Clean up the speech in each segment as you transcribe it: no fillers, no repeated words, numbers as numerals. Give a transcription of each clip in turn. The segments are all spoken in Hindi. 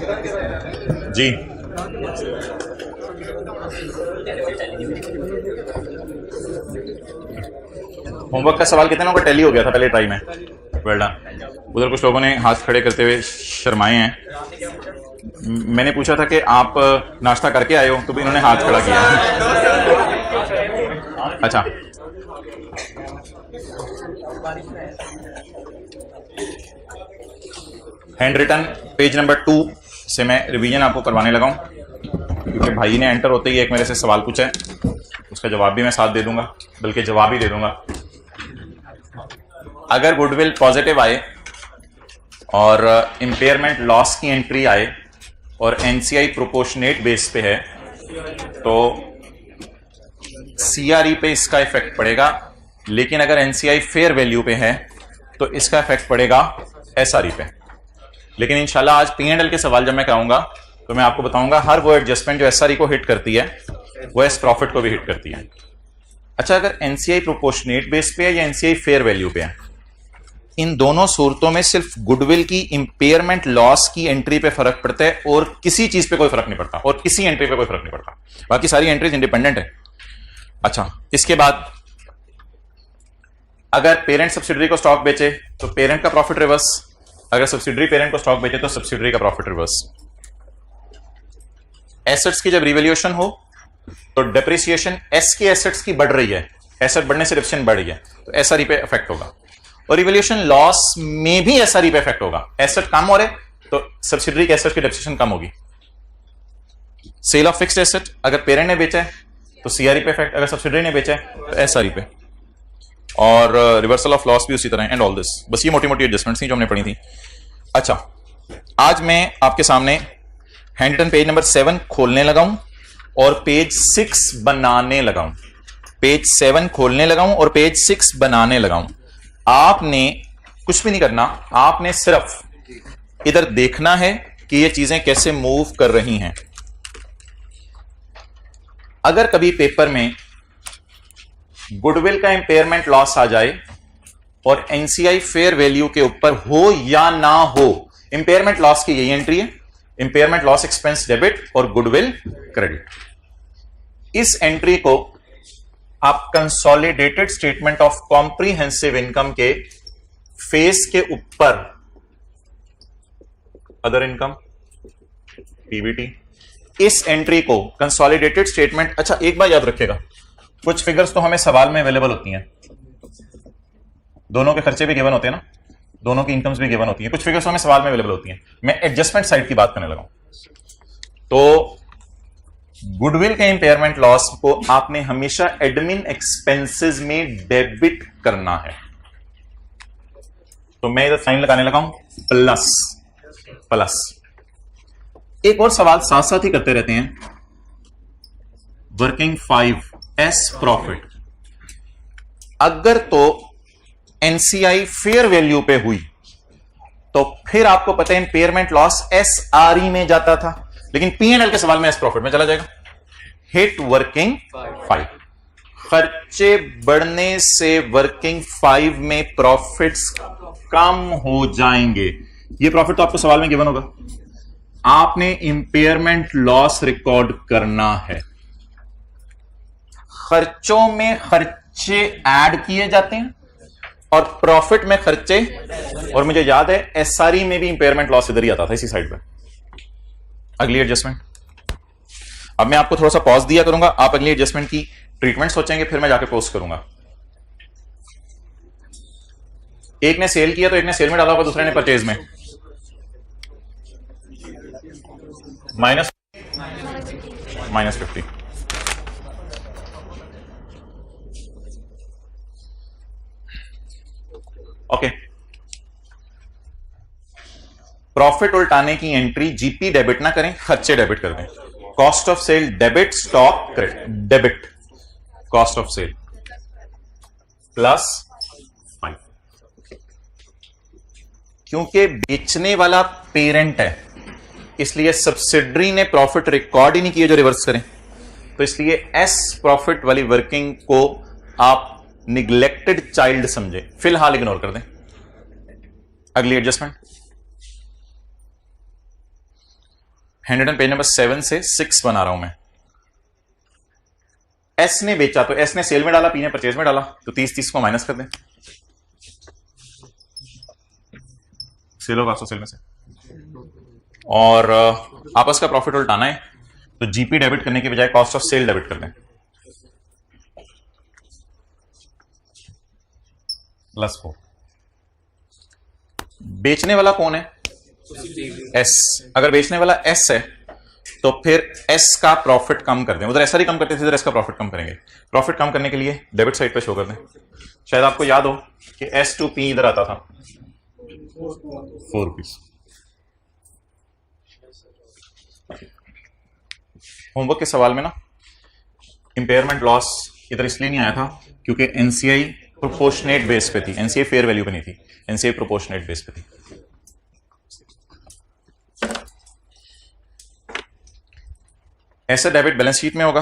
जी होमवर्क का सवाल कितने लोगों का टैली हो गया था पहले ट्राई में? Well done. उधर कुछ लोगों ने हाथ खड़े करते हुए शर्माए हैं। मैंने पूछा था कि आप नाश्ता करके आए हो, तो भी इन्होंने हाथ खड़ा किया। अच्छा, हैंड रिटन पेज नंबर 2 से मैं रिवीजन आपको करवाने लगा हूं, क्योंकि भाई ने एंटर होते ही एक मेरे से सवाल पूछा है, उसका जवाब भी मैं साथ दे दूंगा, बल्कि जवाब ही दे दूंगा। अगर गुडविल पॉजिटिव आए और इंपेयरमेंट लॉस की एंट्री आए और एनसीआई प्रोपोर्शनेट बेस पे है, तो सीआरई पे इसका इफेक्ट पड़ेगा, लेकिन अगर एनसीआई फेयर वैल्यू पे है तो इसका इफेक्ट पड़ेगा एसआरई पे। लेकिन इंशाल्लाह आज पी&एल के सवाल जब मैं कराऊंगा तो मैं आपको बताऊंगा हर वो एडजस्टमेंट जो एसआरई को हिट करती है वो एस प्रॉफिट को भी हिट करती है। अच्छा, अगर एनसीआई प्रोपोर्शनेट बेस पे है या एनसीआई फेयर वैल्यू पे है, इन दोनों सूरतों में सिर्फ गुडविल की इंपेयरमेंट लॉस की एंट्री पे फर्क पड़ता है और किसी चीज पे कोई फर्क नहीं पड़ता, और किसी एंट्री पे कोई फर्क नहीं पड़ता, बाकी सारी एंट्रीज इंडिपेंडेंट है। अच्छा, इसके बाद अगर पेरेंट सब्सिडरी को स्टॉक बेचे तो पेरेंट का प्रॉफिट रिवर्स, अगर सब्सिडरी पेरेंट को स्टॉक बेचे तो सब्सिडरी का प्रॉफिट रिवर्स। एसेट्स की जब रिवैल्यूएशन हो तो डेप्रिसिएशन एस की एसेट्स की बढ़ रही है, एसेट बढ़ने से डिप्रेशिएशन बढ़ रही है, तो एसआरई पे इफेक्ट होगा, और रिवैल्यूएशन लॉस में भी एसआरई पे इफेक्ट होगा। एसेट कम हो रहे तो सब्सिडरी के एसेट की डेप्रिसिएशन कम होगी। सेल ऑफ फिक्स्ड एसेट अगर पेरेंट ने बेचा है तो सीआरई पे इफेक्ट, अगर सब्सिडरी ने बेचा है तो एसआरई पे, और रिवर्सल ऑफ लॉस भी उसी तरह, एंड ऑल दिस। बस ये मोटी मोटी एडजस्टमेंट्स थी जो हमने पढ़ी थी। अच्छा, आज मैं आपके सामने हैंड रिटन पेज नंबर 7 खोलने लगा हूं और पेज 6 बनाने लगा हूं। पेज 7 खोलने लगा हूं और पेज 6 बनाने लगा हूं। आपने कुछ भी नहीं करना, आपने सिर्फ इधर देखना है कि ये चीजें कैसे मूव कर रही हैं। अगर कभी पेपर में गुडविल का इंपेयरमेंट लॉस आ जाए और एनसीआई फेयर वैल्यू के ऊपर हो या ना हो, इंपेयरमेंट लॉस की यही एंट्री है, इंपेयरमेंट लॉस एक्सपेंस डेबिट और गुडविल क्रेडिट। इस एंट्री को आप consolidated statement of comprehensive income के फेस के ऊपर, अदर इनकम पीबीटी, इस एंट्री को कंसोलिडेटेड स्टेटमेंट। अच्छा, एक बात याद रखिएगा, कुछ फिगर्स तो हमें सवाल में अवेलेबल होती हैं, दोनों के खर्चे भी गिवन होते हैं ना, दोनों की इनकम्स भी गिवन होती हैं, कुछ फिगर्स तो हमें सवाल में अवेलेबल होती हैं। मैं एडजस्टमेंट साइड की बात करने लगा हूं। तो गुडविल के इंपेयरमेंट लॉस को आपने हमेशा एडमिन एक्सपेंसेस में डेबिट करना है। तो मैं इधर साइन लगाने लगा हूं प्लस प्लस। एक और सवाल साथ साथ ही करते रहते हैं, वर्किंग 5 एस प्रॉफिट। अगर तो एनसीआई फेयर वैल्यू पे हुई तो फिर आपको पता है इंपेयरमेंट लॉस एसआरई में जाता था, लेकिन पी&एल के सवाल में एस प्रॉफिट में चला जाएगा। हिट वर्किंग 5, खर्चे बढ़ने से वर्किंग 5 में प्रॉफिट्स कम हो जाएंगे। ये प्रॉफिट तो आपको सवाल में गिवन होगा, आपने इंपेयरमेंट लॉस रिकॉर्ड करना है। खर्चों में खर्चे ऐड किए जाते हैं और प्रॉफिट में खर्चे, और मुझे याद है एसआरई में भी इंपेयरमेंट लॉस इधर ही आता था, इसी साइड पे। अगली एडजस्टमेंट, अब मैं आपको थोड़ा सा पॉज दिया करूंगा, आप अगली एडजस्टमेंट की ट्रीटमेंट सोचेंगे, फिर मैं जाके पोस्ट करूंगा। एक ने सेल किया तो एक ने सेल में डाला होगा, दूसरे ने परचेज में। माइनस 50। ओके, प्रॉफिट उल्टाने की एंट्री जीपी डेबिट ना करें, खर्चे डेबिट कर दें। Cost of sale debit, stock credit debit, cost of sale plus 5। क्योंकि बेचने वाला पेरेंट है, इसलिए सब्सिडरी ने प्रॉफिट रिकॉर्ड ही नहीं किए जो रिवर्स करें, तो इसलिए एस प्रॉफिट वाली वर्किंग को आप निग्लेक्टेड चाइल्ड समझे, फिलहाल इग्नोर कर दें। अगली एडजस्टमेंट, हैंड पेज नंबर 7 से 6 बना रहा हूं मैं। एस ने बेचा तो एस ने सेल में डाला, पी ने परचेज में डाला, तो 30 को माइनस कर दें। सेल होगा सेल में से, और आपस का प्रॉफिट उल्टाना है, तो जीपी डेबिट करने के बजाय कॉस्ट ऑफ सेल डेबिट कर दें, +4। बेचने वाला कौन है? एस। अगर बेचने वाला एस है तो फिर एस का प्रॉफिट कम कर दें। उधर एस ही कम करते थे, इधर एस का प्रॉफिट कम करेंगे। प्रॉफिट कम करने के लिए डेबिट साइड पे शो कर दें। शायद आपको याद हो कि एस टू पी इधर आता था 4 रुपीज। होमवर्क के सवाल में ना इंपेयरमेंट लॉस इधर इसलिए नहीं आया था क्योंकि एनसीआई प्रोपोर्शनेट बेस पे थी, एनसीआई फेयर वैल्यू पे नहीं थी, एनसीआई प्रोपोर्शनेट बेस पे थी। ऐसे डेबिट बैलेंस शीट में होगा,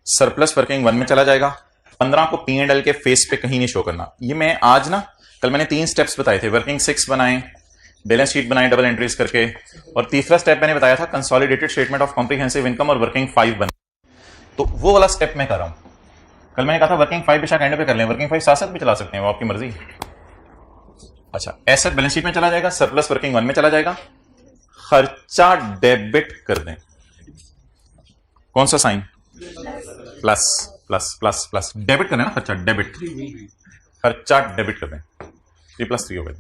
सरप्लस वर्किंग 1 में चला जाएगा। 15 को P&L के फेस पे कहीं नहीं शो करना। ये मैं आज ना, कल मैंने 3 स्टेप्स बताए थे, वर्किंग 6 बनाए, बैलेंस शीट बनाए डबल एंट्रीज करके, और तीसरा स्टेप मैंने बताया था consolidated statement of comprehensive income और वर्किंग 5 बना। तो वो वाला स्टेप मैं कर रहा हूं। कल मैंने कहा था वर्किंग 5 बेशक एंड पे कर लें, वर्किंग 5 साथ साथ भी चला सकते हैं, वो आपकी मर्जी। अच्छा, एसेट बैलेंस शीट में चला जाएगा, सरप्लस वर्किंग 1 में चला जाएगा, खर्चा डेबिट कर दें। कौन सा sign? Plus plus plus plus, debit करना है ना, खर्चा डेबिट, खर्चा डेबिट कर दें। 3+3 हो गए।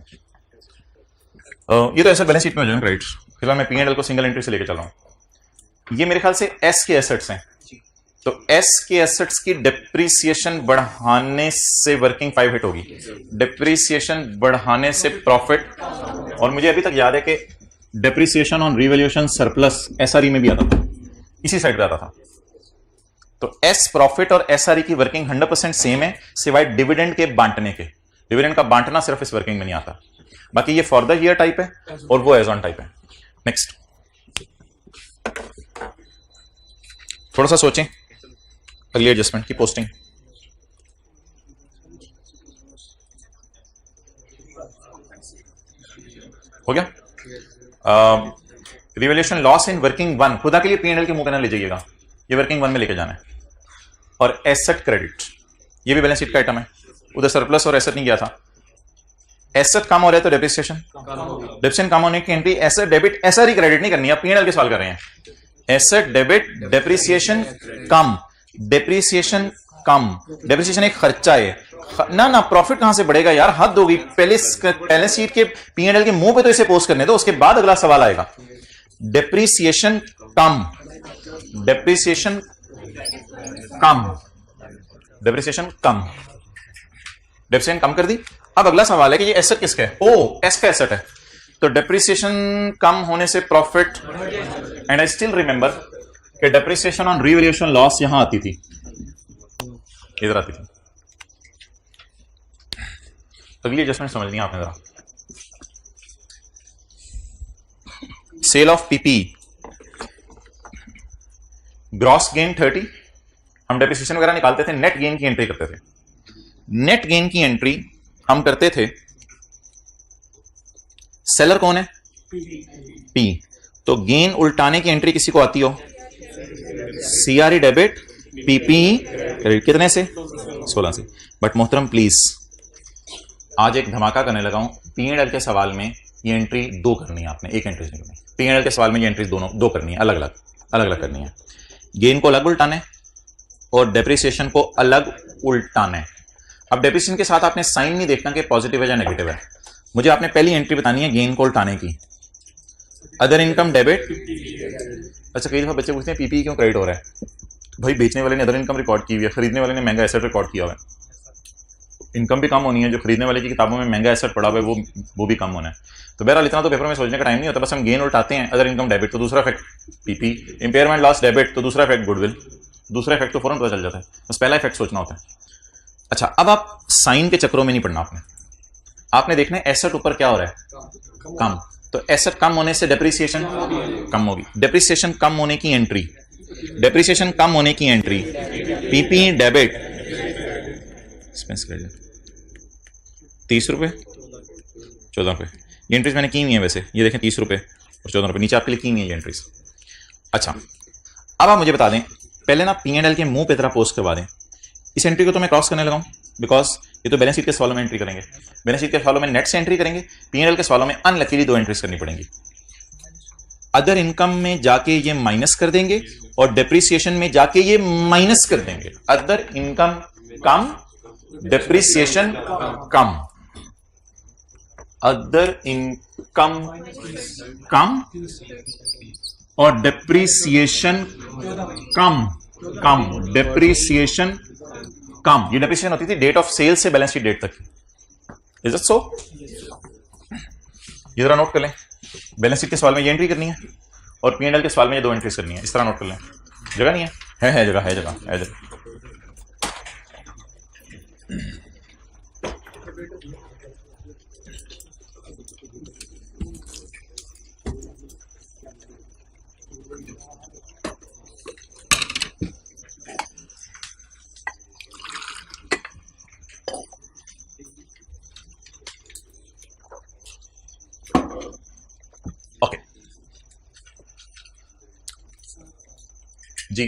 ये तो एसेट बैलेंस शीट में हो जाएगा क्रेडिट। फिलहाल मैं P&L को सिंगल एंट्री से लेकर चल रहा हूं। ये मेरे ख्याल से एस के एसेट्स हैं, तो एस के एसेट्स की डिप्रीसिएशन बढ़ाने से वर्किंग 5 हिट होगी, डिप्रीसिएशन बढ़ाने से प्रॉफिट। और मुझे अभी तक याद है कि depreciation on revaluation surplus SRE में भी आता था, इसी साइड पे आता था। तो एस प्रॉफिट और एसआरई की वर्किंग 100% सेम है, सिवाय डिविडेंड के बांटने के। डिविडेंड का बांटना सिर्फ इस वर्किंग में नहीं आता। बाकी ये फॉर द ईयर टाइप है और वो एज ऑन टाइप है। नेक्स्ट, थोड़ा सा सोचें अगली एडजस्टमेंट की पोस्टिंग। हो गया? रिवैल्यूएशन लॉस इन वर्किंग 1, खुदा के लिए P&L के मुंह पे ना ले जाइएगा, ये वर्किंग 1 में लेके जाना है। और एसेट क्रेडिट, ये भी बैलेंस शीट का आइटम है, उधर सरप्लस और एसेट नहीं गया था। एसेट कम हो रहा है तो डेप्रिसिएशन, डेप्रिसिएशन कम होने की entry asset debit, SRE credit नहीं करनी है, P&L के सवाल कर रहे हैं। एसेट डेबिट, डेप्रिसिएशन कम, डेप्रिसिएशन कम, डेप्रिसिएशन एक खर्चा है ना, ना प्रॉफिट कहां से बढ़ेगा यार, हद होगी। पहले बैलेंस शीट के P&L के मुंह पे तो इसे पोस्ट करने दो, उसके बाद अगला सवाल आएगा। डेप्रिसिएशन कम, डेप्रिसिएशन कम, डेप्रिसिएशन कम, डेप्रिसिएशन कम कर दी। अब अगला सवाल है कि ये एसेट किसका है? ओ, एस का एसेट है, तो डेप्रिसिएशन कम होने से profit. And I still remember कि डेप्रिसिएशन ऑन रिवैल्यूएशन लॉस यहां आती थी, इधर आती थी। अगली एडजस्टमेंट समझनी है आपने जरा। Sale of PP, gross gain 30, हम डेप्रिसिएशन वगैरह निकालते थे, नेट गेन की एंट्री करते थे। नेट गेन की एंट्री हम करते थे, सेलर कौन है? पी, तो गेन उल्टाने की एंट्री किसी को आती हो? CRE debit, PP credit. कितने से? 16 से। बट मोहतरम प्लीज, आज एक धमाका करने लगा हूं, P&L के सवाल में ये एंट्री 2 करनी है आपने, एक एंट्री नहीं करनी। P&L के सवाल में ये एंट्री दोनों 2 करनी है, अलग अलग करनी है। गेन को अलग उल्टाना है और डेप्रिसिएशन को अलग उल्टाना है। अब डेप्रिसिएशन के साथ आपने साइन नहीं देखना कि पॉजिटिव है या नेगेटिव है, मुझे आपने पहली एंट्री बतानी है गेन को उल्टाने की। Other income debit. अच्छा, कई दफा बच्चे पूछते हैं पीपी क्यों क्रेडिट हो रहा है? भाई बेचने वाले ने अदर इनकम रिकॉर्ड की हुई है, खरीदने वाले ने महंगा एसेट रिकॉर्ड किया हुआ है, इनकम भी कम होनी है, जो खरीदने वाले की किताबों में महंगा एसेट पड़ा हुआ है वो भी कम होना है। तो बहरहाल इतना तो पेपर में सोचने का टाइम नहीं होता, बस हम गेन उल्टाते हैं। अदर इनकम डेबिट तो दूसरा effect PP, impairment loss debit तो दूसरा इफेक्ट गुडविल, दूसरा इफेक्ट तो फौरन पता चल जाता है, बस पहला इफेक्ट सोचना होता है। अच्छा, अब आप साइन के चक्रों में नहीं पढ़ना आपने देखना है एसेट ऊपर क्या हो रहा है? कम। तो एसेट कम होने से डेप्रिसिएशन कम होगी, डेप्रिसिएशन कम होने की एंट्री, डेप्रिसिएशन कम होने की entry PP debit, expense credit 30 रुपए 14 रुपए। ये एंट्रीज मैंने की हुई है वैसे, ये देखें 30 रुपए और 14 रुपए नीचे आपके लिए की हुई है ये एंट्रीज। अच्छा, अब आप मुझे बता दें, पहले ना P&L के मुंह पे तरह पोस्ट करवा दें। इस एंट्री को तो मैं क्रॉस करने लगाऊं, बिकॉज ये तो बैलेंस शीट के सवालों में एंट्री करेंगे, बैलेंस शीट के सवालों में नेट से एंट्री करेंगे, P&L के सवालों में अनलकीली 2 एंट्रीज करनी पड़ेंगी। अदर इनकम में जाके ये माइनस कर देंगे और डेप्रिसिएशन में जाके ये माइनस कर देंगे। अदर इनकम कम, डेप्रिसिएशन कम, अदर इनकम कम और डेप्रिसिएशन कम, डेप्रिसिएशन कम। ये डेप्रिसिएशन होती थी डेट ऑफ सेल से बैलेंस शीट डेट तक। Is it so? ये जरा नोट कर लें, बैलेंस शीट के सवाल में ये एंट्री करनी है और P&L के सवाल में ये 2 एंट्रीज करनी है। इस तरह नोट कर लें। जगह नहीं है जगह, है जगह। ओके जी,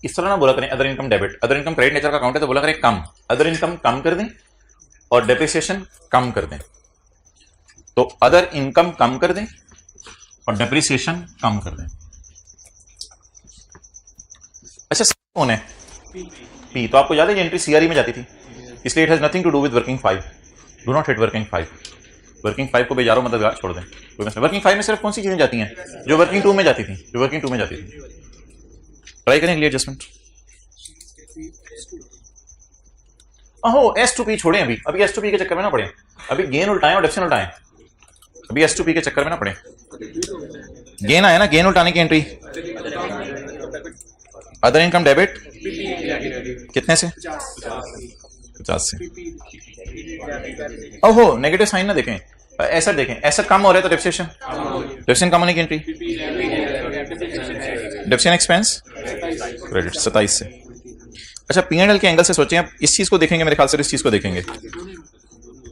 इस तरह ना बोला करें other income debit, other income credit nature का अकाउंट है तो बोला करें कम, अदर इनकम कम कर दें और डेप्रिसिएशन कम कर दें। तो अदर इनकम कम कर दें और डेप्रिसिएशन कम कर दें। अच्छा, कौन है? पी। तो आपको याद है ये एंट्री CRE में जाती थी, इसलिए it has nothing to do with working 5। Do not hit working 5। Working 5 को बेजारों मददगार छोड़ दें। वर्किंग 5 में सिर्फ कौन सी चीजें जाती हैं जो वर्किंग 2 में जाती थी, ट्राई करें अगली एडजस्टमेंट। अहो S2P छोड़ें, अभी S2P के चक्कर में ना पड़े, अभी गेन उल्टाएं और डेप्सिएशन उल्टाएं, अभी S2P के चक्कर में ना पड़े। गेन आया ना, गेन उल्टाने की एंट्री। अदर इनकम डेबिट कितने से? 50 से। ओहो, नेगेटिव साइन ना देखें, ऐसा देखें, ऐसा कम हो रहा है तो डेप्सिएशन कम होने की एंट्री। डेप्सिएशन एक्सपेंस क्रेडिट 27 से। अच्छा, P&L के एंगल से सोचें, आप इस चीज को देखेंगे, मेरे ख्याल से इस चीज को देखेंगे।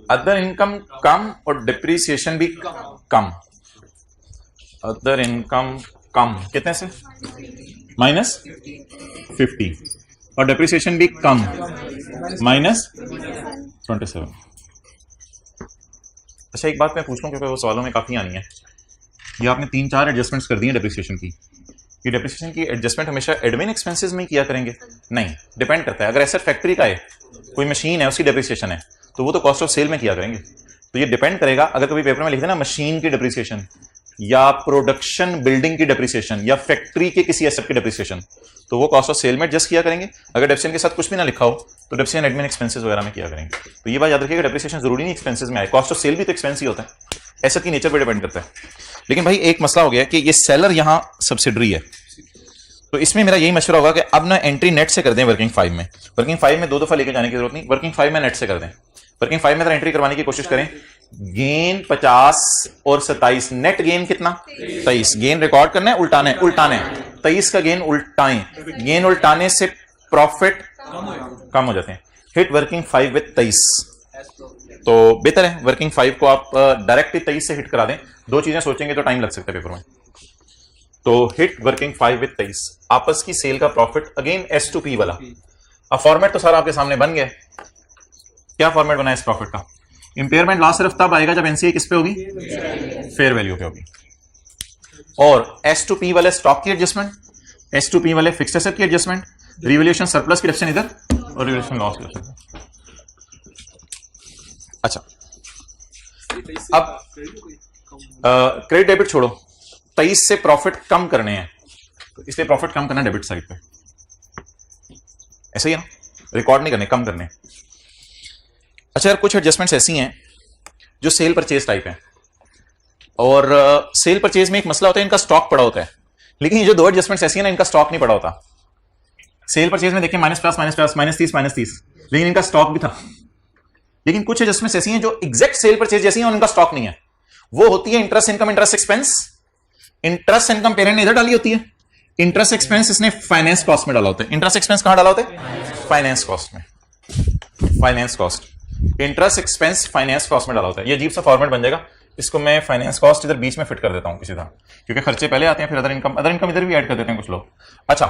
अदर इनकम कम और डिप्रिसिएशन भी कम। अदर इनकम कम कितने से? -50 और डिप्रिसिएशन भी कम, -27। अच्छा, एक बात मैं पूछ लूं क्योंकि वो सवालों में काफी आनी है। ये आपने 3-4 एडजस्टमेंट्स कर दी हैं डेप्रिसिएशन की। ये डेप्रिसिएशन की एडजस्टमेंट हमेशा एडमिन एक्सपेंसेस में किया करेंगे? नहीं, डिपेंड करता है। अगर एसेट फैक्ट्री का है, कोई मशीन है, उसकी डेप्रिसिएशन है, तो वो तो कॉस्ट ऑफ सेल में किया करेंगे। तो ये डिपेंड करेगा। अगर कभी पेपर में लिख देना मशीन की डेप्रिसिएशन या प्रोडक्शन बिल्डिंग की डेप्रिसिएशन या फैक्ट्री के किसी एसेट की डेप्रिसिएशन, तो वो कॉस्ट ऑफ सेल में एडजस्ट किया करेंगे। अगर डेप्रिसिएशन के साथ कुछ भी ना लिखा हो तो डेप्रिसिएशन एडमिन एक्सपेंसेस वगैरह में किया करेंगे। तो ये बात याद रखिएगा, डेप्रिसिएशन जरूरी नहीं एक्सपेंसेस में आए, कॉस्ट ऑफ सेल भी तो एक्सपेंस ही होता है, एसेट की नेचर पर डिपेंड करता है। लेकिन भाई एक मसला हो गया कि ये सेलर यहां सब्सिडरी है, तो इसमें मेरा यही मशवरा होगा कि अब ना एंट्री नेट से कर दें वर्किंग 5 में। वर्किंग 5 में 2 दफा लेके जाने की जरूरत नहीं, वर्किंग 5 में नेट से कर दें। वर्किंग 5 में तो एंट्री करवाने की कोशिश करें। गेन 50 और 27, नेट गेन कितना? 23। गेन रिकॉर्ड करना है, उल्टाना है, 23 का गेन उल्टाएं। गेन उल्टाने से प्रॉफिट कम हो जाते हैं। हिट वर्किंग 5 विद 23, तो बेहतर है वर्किंग 5 को आप डायरेक्ट 23 से हिट करा दें। 2 चीजें सोचेंगे तो टाइम लग सकता है पेपर में। तो हिट वर्किंग 5 विद 23, आपस की सेल का प्रॉफिट अगेन S2P वाला। अब फॉर्मेट तो सारा आपके सामने बन गया। क्या फॉर्मेट बना है इस प्रॉफिट का? इंपेयरमेंट लॉस सिर्फ तब आएगा जब एनसीए किस पे होगी? फेयर वैल्यू पे होगी। और S2P वाले स्टॉक की एडजस्टमेंट, S2P वाले फिक्स्ड एसेट की एडजस्टमेंट, रिवैल्यूएशन सरप्लस की डिडक्शन इधर और रिवैल्यूएशन लॉस की डिडक्शन। अच्छा, अब क्रेडिट डेबिट छोड़ो, 23 से प्रॉफिट कम करने हैं, तो इसलिए प्रॉफिट कम करना डेबिट साइड पे, ऐसा ही है ना, रिकॉर्ड नहीं करने, कम करने। अच्छा यार, कुछ एडजस्टमेंट्स ऐसी हैं जो सेल परचेज टाइप हैं, और सेल परचेज में एक मसला होता है, इनका स्टॉक पड़ा होता है। लेकिन ये जो 2 एडजस्टमेंट्स ऐसी हैं ना, इनका स्टॉक नहीं पड़ा होता। सेल परचेज में देखिए -30, लेकिन इनका स्टॉक भी था। लेकिन कुछ एडजस्टमेंट्स ऐसी हैं जो एग्जैक्ट सेल परचेज जैसी हैं और इनका स्टॉक नहीं है। वो होती है interest income, interest expense. Interest income parent ने इधर डाली होती है, इंटरेस्ट एक्सपेंस इसने फाइनेंस कॉस्ट में डाला होता है। इंटरेस्ट एक्सपेंस कहां डाला होता है? फाइनेंस कॉस्ट में। Finance cost, interest expense finance cost में डाला होता है। ये अजीब सा फॉर्मेट बन जाएगा, इसको मैं फाइनेंस कॉस्ट इधर बीच में फिट कर देता हूं किसी तरह, क्योंकि खर्चे पहले आते हैं, फिर अदर इनकम इधर भी ऐड कर देते हैं कुछ लोग। अच्छा,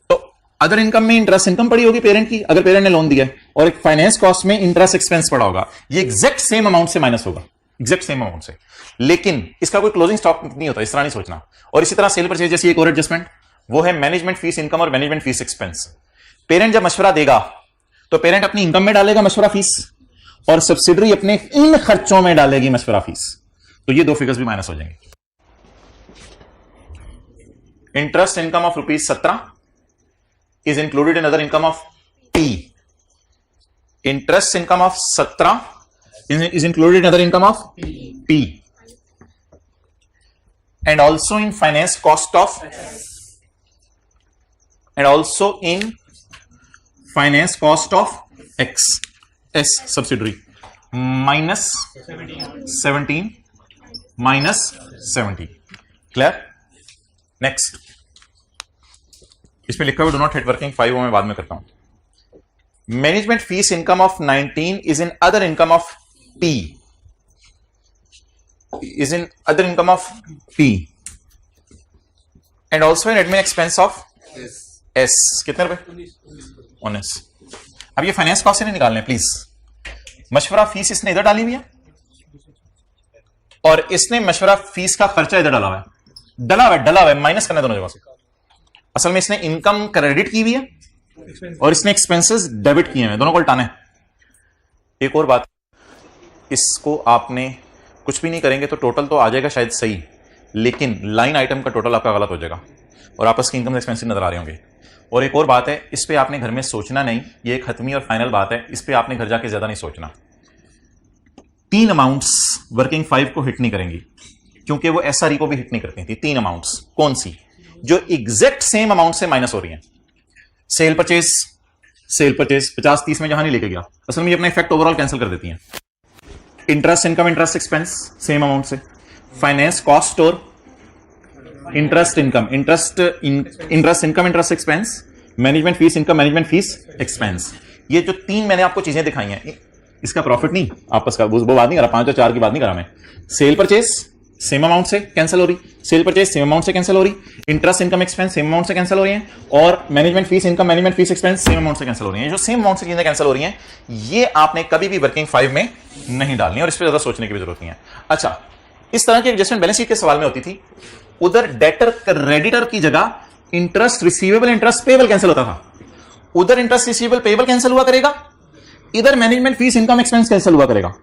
तो अदर इनकम में इंटरेस्ट इनकम पड़ी होगी पेरेंट की, अगर पेरेंट ने लोन दिया है, और एक फाइनेंस कॉस्ट में इंटरेस्ट एक्सपेंस पड़ा होगा, ये एग्जैक्ट सेम अमाउंट से माइनस होगा, एग्जैक्ट सेम अमाउंट से, लेकिन इसका कोई क्लोजिंग स्टॉक नहीं होता, इस तरह नहीं सोचना। और इसी तरह सेल परचेज जैसी एक और एडजस्टमेंट, वो है मैनेजमेंट फीस इनकम और मैनेजमेंट फीस एक्सपेंस। पेरेंट जब मशवरा देगा तो पेरेंट अपनी इनकम में डालेगा मशवरा फीस, और सब्सिडरी अपने इन खर्चों में डालेगी मशवरा फीस, तो ये दो फिगर्स भी माइनस हो जाएंगे। Interest income of ₹17 is included in other income of P. Interest income of 17 is included in other income of P, and also in finance cost of X, S subsidiary, minus 17 minus 70. Clear? Next, इसमें लिखा हुआ do not hit working 5, वो मैं बाद में करता हूं। Management fees income of 19 is in other income of P, is in other income of P, and also in admin expense of S. कितने रुपए? 19। अब ये फाइनेंस कॉस्ट से नहीं निकालने प्लीज, मशवरा फीस इसने इधर डाली हुई है और इसने मशवरा फीस का खर्चा इधर डाला हुआ है, माइनस करना दोनों जगह से। असल में इसने इनकम क्रेडिट की हुई है और इसने एक्सपेंसेस डेबिट किए हैं, दोनों को उल्टाना है। एक और बात, इसको आपने कुछ भी नहीं करेंगे तो टोटल तो आ जाएगा शायद सही, लेकिन लाइन आइटम का टोटल आपका गलत हो जाएगा और आपस की इनकम एक्सपेंसिव नजर आ रहे होंगे। और एक और बात है, इस पे आपने घर में सोचना नहीं, ये एक खत्मी और फाइनल बात है, इस पे आपने घर जाके ज्यादा नहीं सोचना। 3 अमाउंट्स वर्किंग 5 को हिट नहीं करेंगी, क्योंकि वो SRE को भी हिट नहीं करती थी। 3 अमाउंट्स कौन सी? जो एग्जैक्ट सेम अमाउंट से माइनस हो रही हैं। सेल परचेज 50-30 में जहां नहीं लेके गया, असल में ये अपना इफेक्ट ओवरऑल कैंसिल कर देती हैं। Interest income interest expense same amount से, फाइनेंस कॉस्ट और interest income interest income interest expense, management fees income management fees expense. ये जो 3 मैंने आपको चीजें दिखाई हैं, इसका प्रॉफिट नहीं आपस का, वो बात नहीं करा, 5 और 4 की बात नहीं करा मैं। सेल परचेज सेम अमाउंट से कैंसिल हो रही, सेल परचेज सेम अमाउंट से कैंसिल हो रही, interest income expense same amount से कैंसिल हो रही है, और management fees income management fees expense same amount से कैंसिल हो रही है। जो सेम अमाउंट से चीजें कैंसिल हो रही हैं, ये आपने कभी भी वर्किंग 5 में नहीं डालनी और इस पर ज्यादा सोचने की भी जरूरत नहीं है। अच्छा, इस तरह की एडजस्टमेंट बैलेंस शीट के सवाल में होती थी, उधर डेटर क्रेडिटर की जगह interest receivable interest payable cancel होता था, उधर इंटरेस्ट रिसीवेबल पेबल कैंसिल हुआ करेगा, इधर management fees income expense cancel हुआ करेगा,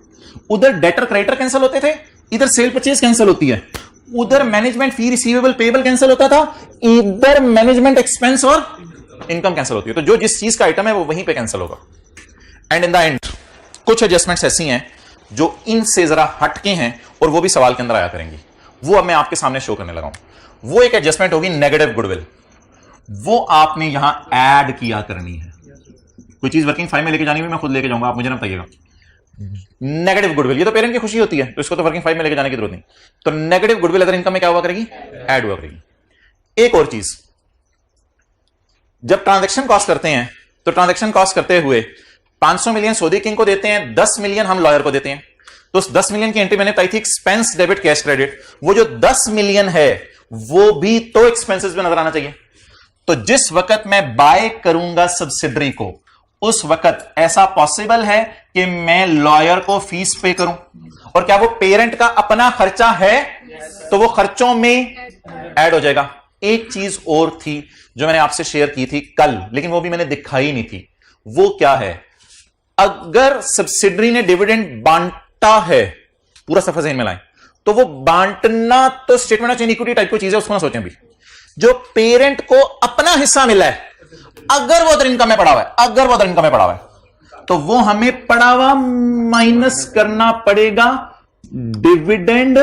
उधर डेटर क्रेडिटर कैंसिल होते थे, इधर सेल परचेज कैंसिल होती है, उधर मैनेजमेंट फी रिसीवेबल पेबल कैंसिल होता था, इधर मैनेजमेंट एक्सपेंस और इनकम कैंसिल होती है। तो जो जिस चीज का आइटम है वो वहीं पे कैंसिल होगा। एंड इन द एंड कुछ एडजस्टमेंट्स ऐसी हैं जो इनसे जरा हटके हैं और वो भी सवाल के अंदर आया करेंगी, वो अब मैं आपके सामने शो करने लगा हूं। वो एक एडजस्टमेंट होगी नेगेटिव गुडविल, वो आपने यहां ऐड किया करनी है। कोई चीज वर्किंग 5 में लेके जानी हुई मैं खुद लेके जाऊंगा, आप मुझे ना बताइएगा। नेगेटिव गुडविल, ये तो पेरेंट की खुशी होती है, तो इसको तो वर्किंग 5 में लेके जाने की जरूरत नहीं। तो नेगेटिव गुडविल अदर इनकम में क्या हुआ करेगी? ऐड हुआ करेगी। एक और चीज, जब ट्रांजैक्शन कॉस्ट करते हैं तो ट्रांजैक्शन कॉस्ट करते हुए 500 मिलियन सऊदी किंग को देते हैं, 10 मिलियन हम लॉयर को देते हैं। तो उस 10 मिलियन की एंट्री मैंने बताई थी एक्सपेंस डेबिट कैश क्रेडिट, वो जो 10 मिलियन है वो भी तो एक्सपेंसेस में नजर आना चाहिए। तो जिस वक्त मैं बाय करूंगा सब्सिडरी को, उस वक्त ऐसा पॉसिबल है कि मैं लॉयर को फीस पे करूं, और क्या वो पेरेंट का अपना खर्चा है? तो वो खर्चों में ऐड हो जाएगा। एक चीज और थी जो मैंने आपसे शेयर की थी कल, लेकिन वो भी मैंने दिखाई नहीं थी, वो क्या है? अगर सब्सिडरी ने डिविडेंड बांटा है, पूरा सफर ज़हन में लाएं, तो वो बांटना तो स्टेटमेंट ऑफ इक्विटी टाइप की चीज है, उसको ना सोचें भी। जो पेरेंट को अपना हिस्सा मिला है, अगर वो अदर इनकम में पड़ा हुआ है, तो वो हमें पड़ा हुआ माइनस करना पड़ेगा डिविडेंड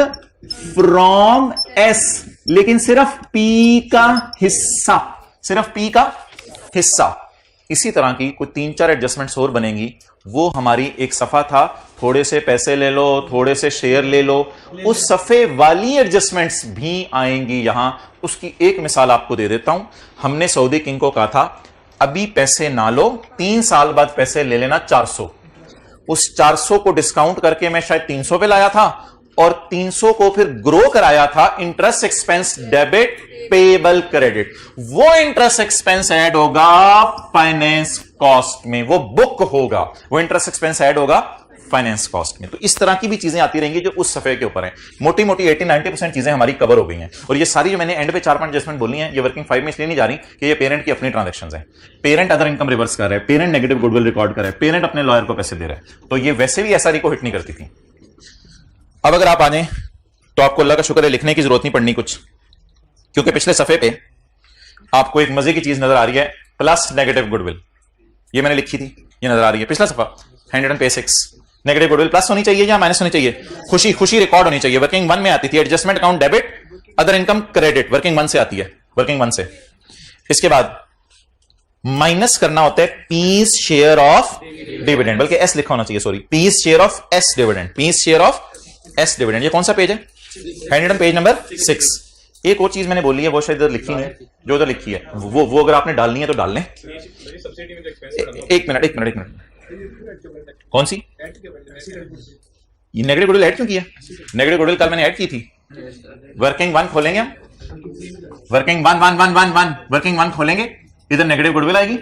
फ्रॉम एस, लेकिन सिर्फ पी का हिस्सा, इसी तरह की कुछ 3-4 एडजस्टमेंट्स और बनेंगी। वो हमारी एक सफा था, थोड़े से पैसे ले लो, थोड़े से शेयर ले लो, उस सफे वाली एडजस्टमेंट्स भी आएंगी यहां। उसकी एक मिसाल आपको दे देता हूं। हमने सऊदी किंग को कहा था अभी पैसे ना लो, 3 साल बाद पैसे ले लेना 400। उस 400 को डिस्काउंट करके मैं शायद 300 पे लाया था, और 300 को फिर ग्रो कराया था interest expense debit payable credit, वो इंटरेस्ट एक्सपेंस ऐड होगा फाइनेंस कॉस्ट में, वो बुक होगा, वो इंटरेस्ट एक्सपेंस ऐड होगा फाइनेंस कॉस्ट में। तो इस तरह की भी चीजें आती रहेंगी जो उस सफे के ऊपर है। मोटी मोटी 80-90% चीजें हमारी कवर हो गई हैं। और ये सारी जो मैंने एंड पे 4 एडजस्टमेंट बोली हैं, ये वर्किंग 5 में इसलिए नहीं जा रही कि ये पेरेंट की अपनी ट्रांजैक्शंस हैं। पेरेंट अदर इनकम रिवर्स कर रहा है, पेरेंट नेगेटिव गुडविल रिकॉर्ड कर रहा है, पेरेंट अपने लॉयर को पैसे दे रहा है, तो ये वैसे भी एसआरई को हिट नहीं करती थी। अब अगर आप आ जाएं तो आपको अल्लाह का शुक्र है लिखने की जरूरत नहीं पड़नी कुछ, क्योंकि पिछले सफे पे आपको एक मजे की चीज नजर आ रही है, प्लस नेगेटिव गुडविल। ये मैंने लिखी थी, ये नजर आ रही है पिछला सफा, 100 नेगेटिव गुडविल प्लस होनी चाहिए या माइनस होनी चाहिए, खुशी खुशी रिकॉर्ड होनी चाहिए। वर्किंग 1 में आती थी, adjustment account debit other income credit, working 1 से आती है, वर्किंग 1 से। इसके बाद माइनस करना होता है पीस शेयर ऑफ डिविडेंड, बल्कि एस लिखा होना चाहिए, sorry, P's share of S dividend, P's share of S dividend. ये कौन सा पेज है? 100 पेज नंबर 6। एक और चीज मैंने बोली है, वो शायद इधर लिखी है, जो उधर लिखी है वो अगर आपने डालनी है तो डाल लें। एक मिनट, कौन सी? ये नेगेटिव गुडविल ऐड क्यों किया? नेगेटिव गुडविल कल मैंने ऐड की थी। वर्किंग 1 खोलेंगे हम, वर्किंग 1 वर्किंग 1 खोलेंगे, इधर नेगेटिव गुडविल आएगी,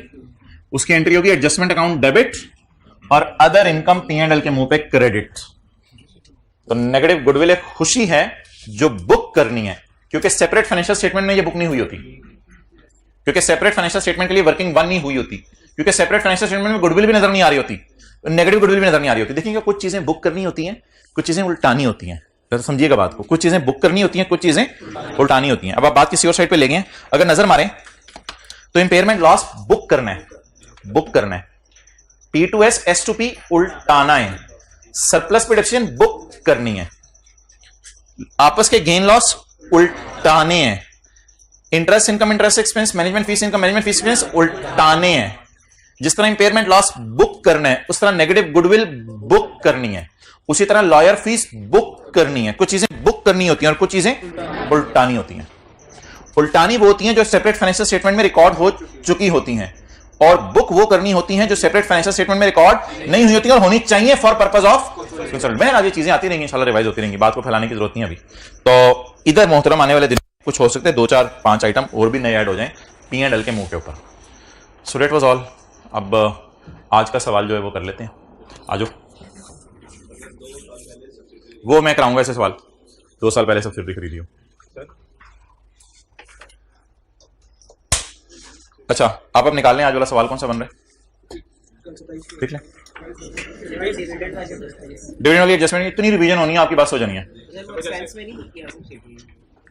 उसकी एंट्री होगी एडजस्टमेंट अकाउंट डेबिट और अदर इनकम P&L के मुंह पे क्रेडिट। तो नेगेटिव गुडविल एक खुशी है जो बुक करनी है, क्योंकि सेपरेट फाइनेंशियल स्टेटमेंट में ये बुक नहीं हुई होती, क्योंकि सेपरेट फाइनेंशियल स्टेटमेंट के लिए वर्किंग 1 नहीं हुई होती, क्योंकि सेपरेट फाइनेंशियल स्टेटमेंट में गुडविल भी नजर नहीं आ रही होती, नेगेटिव गुडविल भी नजर नहीं आ रही होती। देखिएगा, कुछ चीजें बुक करनी होती हैं, कुछ चीजें उल्टानी होती हैं, तो समझिएगा बात को, कुछ चीजें बुक करनी होती हैं, कुछ चीजें उल्टानी होती हैं। अब आप बात किसी और साइड पे ले गए, अगर नजर मारें तो इंपेयरमेंट लॉस बुक करना है, बुक करना है, P2S S2P उल्टाना है, सरप्लस पे डेप्रिसिएशन बुक करनी है, आपस के गेन लॉस उल्टाने हैं, interest income interest expense, management fees income management fees expense उल्टाने हैं। जिस तरह इंपेयरमेंट लॉस बुक करना है, उस तरह नेगेटिव गुडविल बुक करनी है, उसी तरह लॉयर फीस बुक करनी है। कुछ चीजें बुक करनी होती हैं और कुछ चीजें उल्टानी होती हैं। उल्टानी वो होती हैं जो सेपरेट फाइनेंशियल स्टेटमेंट में रिकॉर्ड हो चुकी होती हैं, और बुक वो करनी होती हैं जो सेपरेट फाइनेंशियल स्टेटमेंट में रिकॉर्ड नहीं हुई होती और होनी चाहिए फॉर पर्पस ऑफ कंसल्ट। मैं आज ये चीजें आती रहेंगी, इंशाल्लाह रिवाइज होती रहेंगी, बात को फैलाने की जरूरत नहीं अभी। तो इधर मोहतरम आने वाले दिन कुछ हो सकते हैं, 2, 4, 5 आइटम और भी नए ऐड हो जाएं P&L के मुंह के ऊपर। So that was all. अब आज का सवाल जो है वो कर लेते हैं, आजो। वो मैं कराऊंगा ऐसे सवाल, 2 साल पहले सब्सिडी खरीदी हो। अच्छा, आप अब निकाल लें आज वाला सवाल कौन सा बन रहा है, देख लें। डिविडेंड वाली एडजस्टमेंट इतनी रिवीजन होनी है, आपकी बात हो जानी है।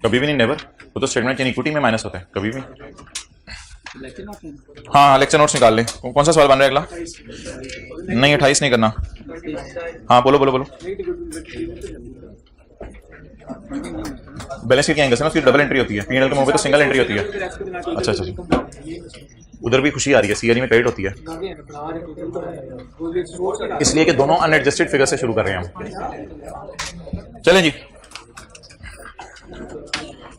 कभी भी नहीं, नेवर। वो तो स्टेटमेंट की इक्विटी में माइनस होता है, कभी भी। हाँ, लेक्चर नोट्स निकाल लें। कौन सा सवाल बन रहा है अगला? नहीं, 28 नहीं करना। हाँ, बोलो। बैलेंस शीट के एंगल से ना उसकी डबल एंट्री होती है, P&L के मुंह पे तो सिंगल एंट्री होती है। अच्छा, उधर भी खुशी आ रही है, CRE में क्रेडिट होती है, इसलिए कि दोनों अनएडजस्टेड फिगर से शुरू कर रहे हैं हम। चलें जी,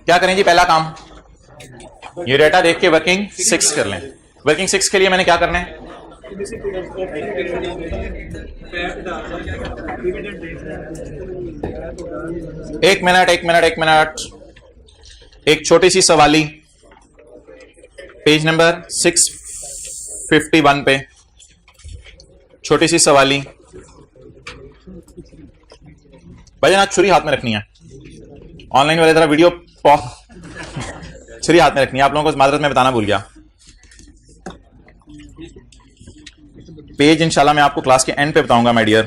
क्या करें जी? पहला काम, ये डेटा देख के वर्किंग 6 कर लें। वर्किंग 6 के लिए मैंने क्या करना है? एक मिनट, एक छोटी सी सवाली पेज नंबर 651 पे, छोटी सी सवाली। भाई आज छुरी हाथ में रखनी है, ऑनलाइन वाले तरह वीडियो छुरी हाथ में रखनी है। आप लोगों को मादरत में बताना भूल गया। पेज इंशाल्लाह मैं आपको क्लास के एंड पे बताऊंगा my dear.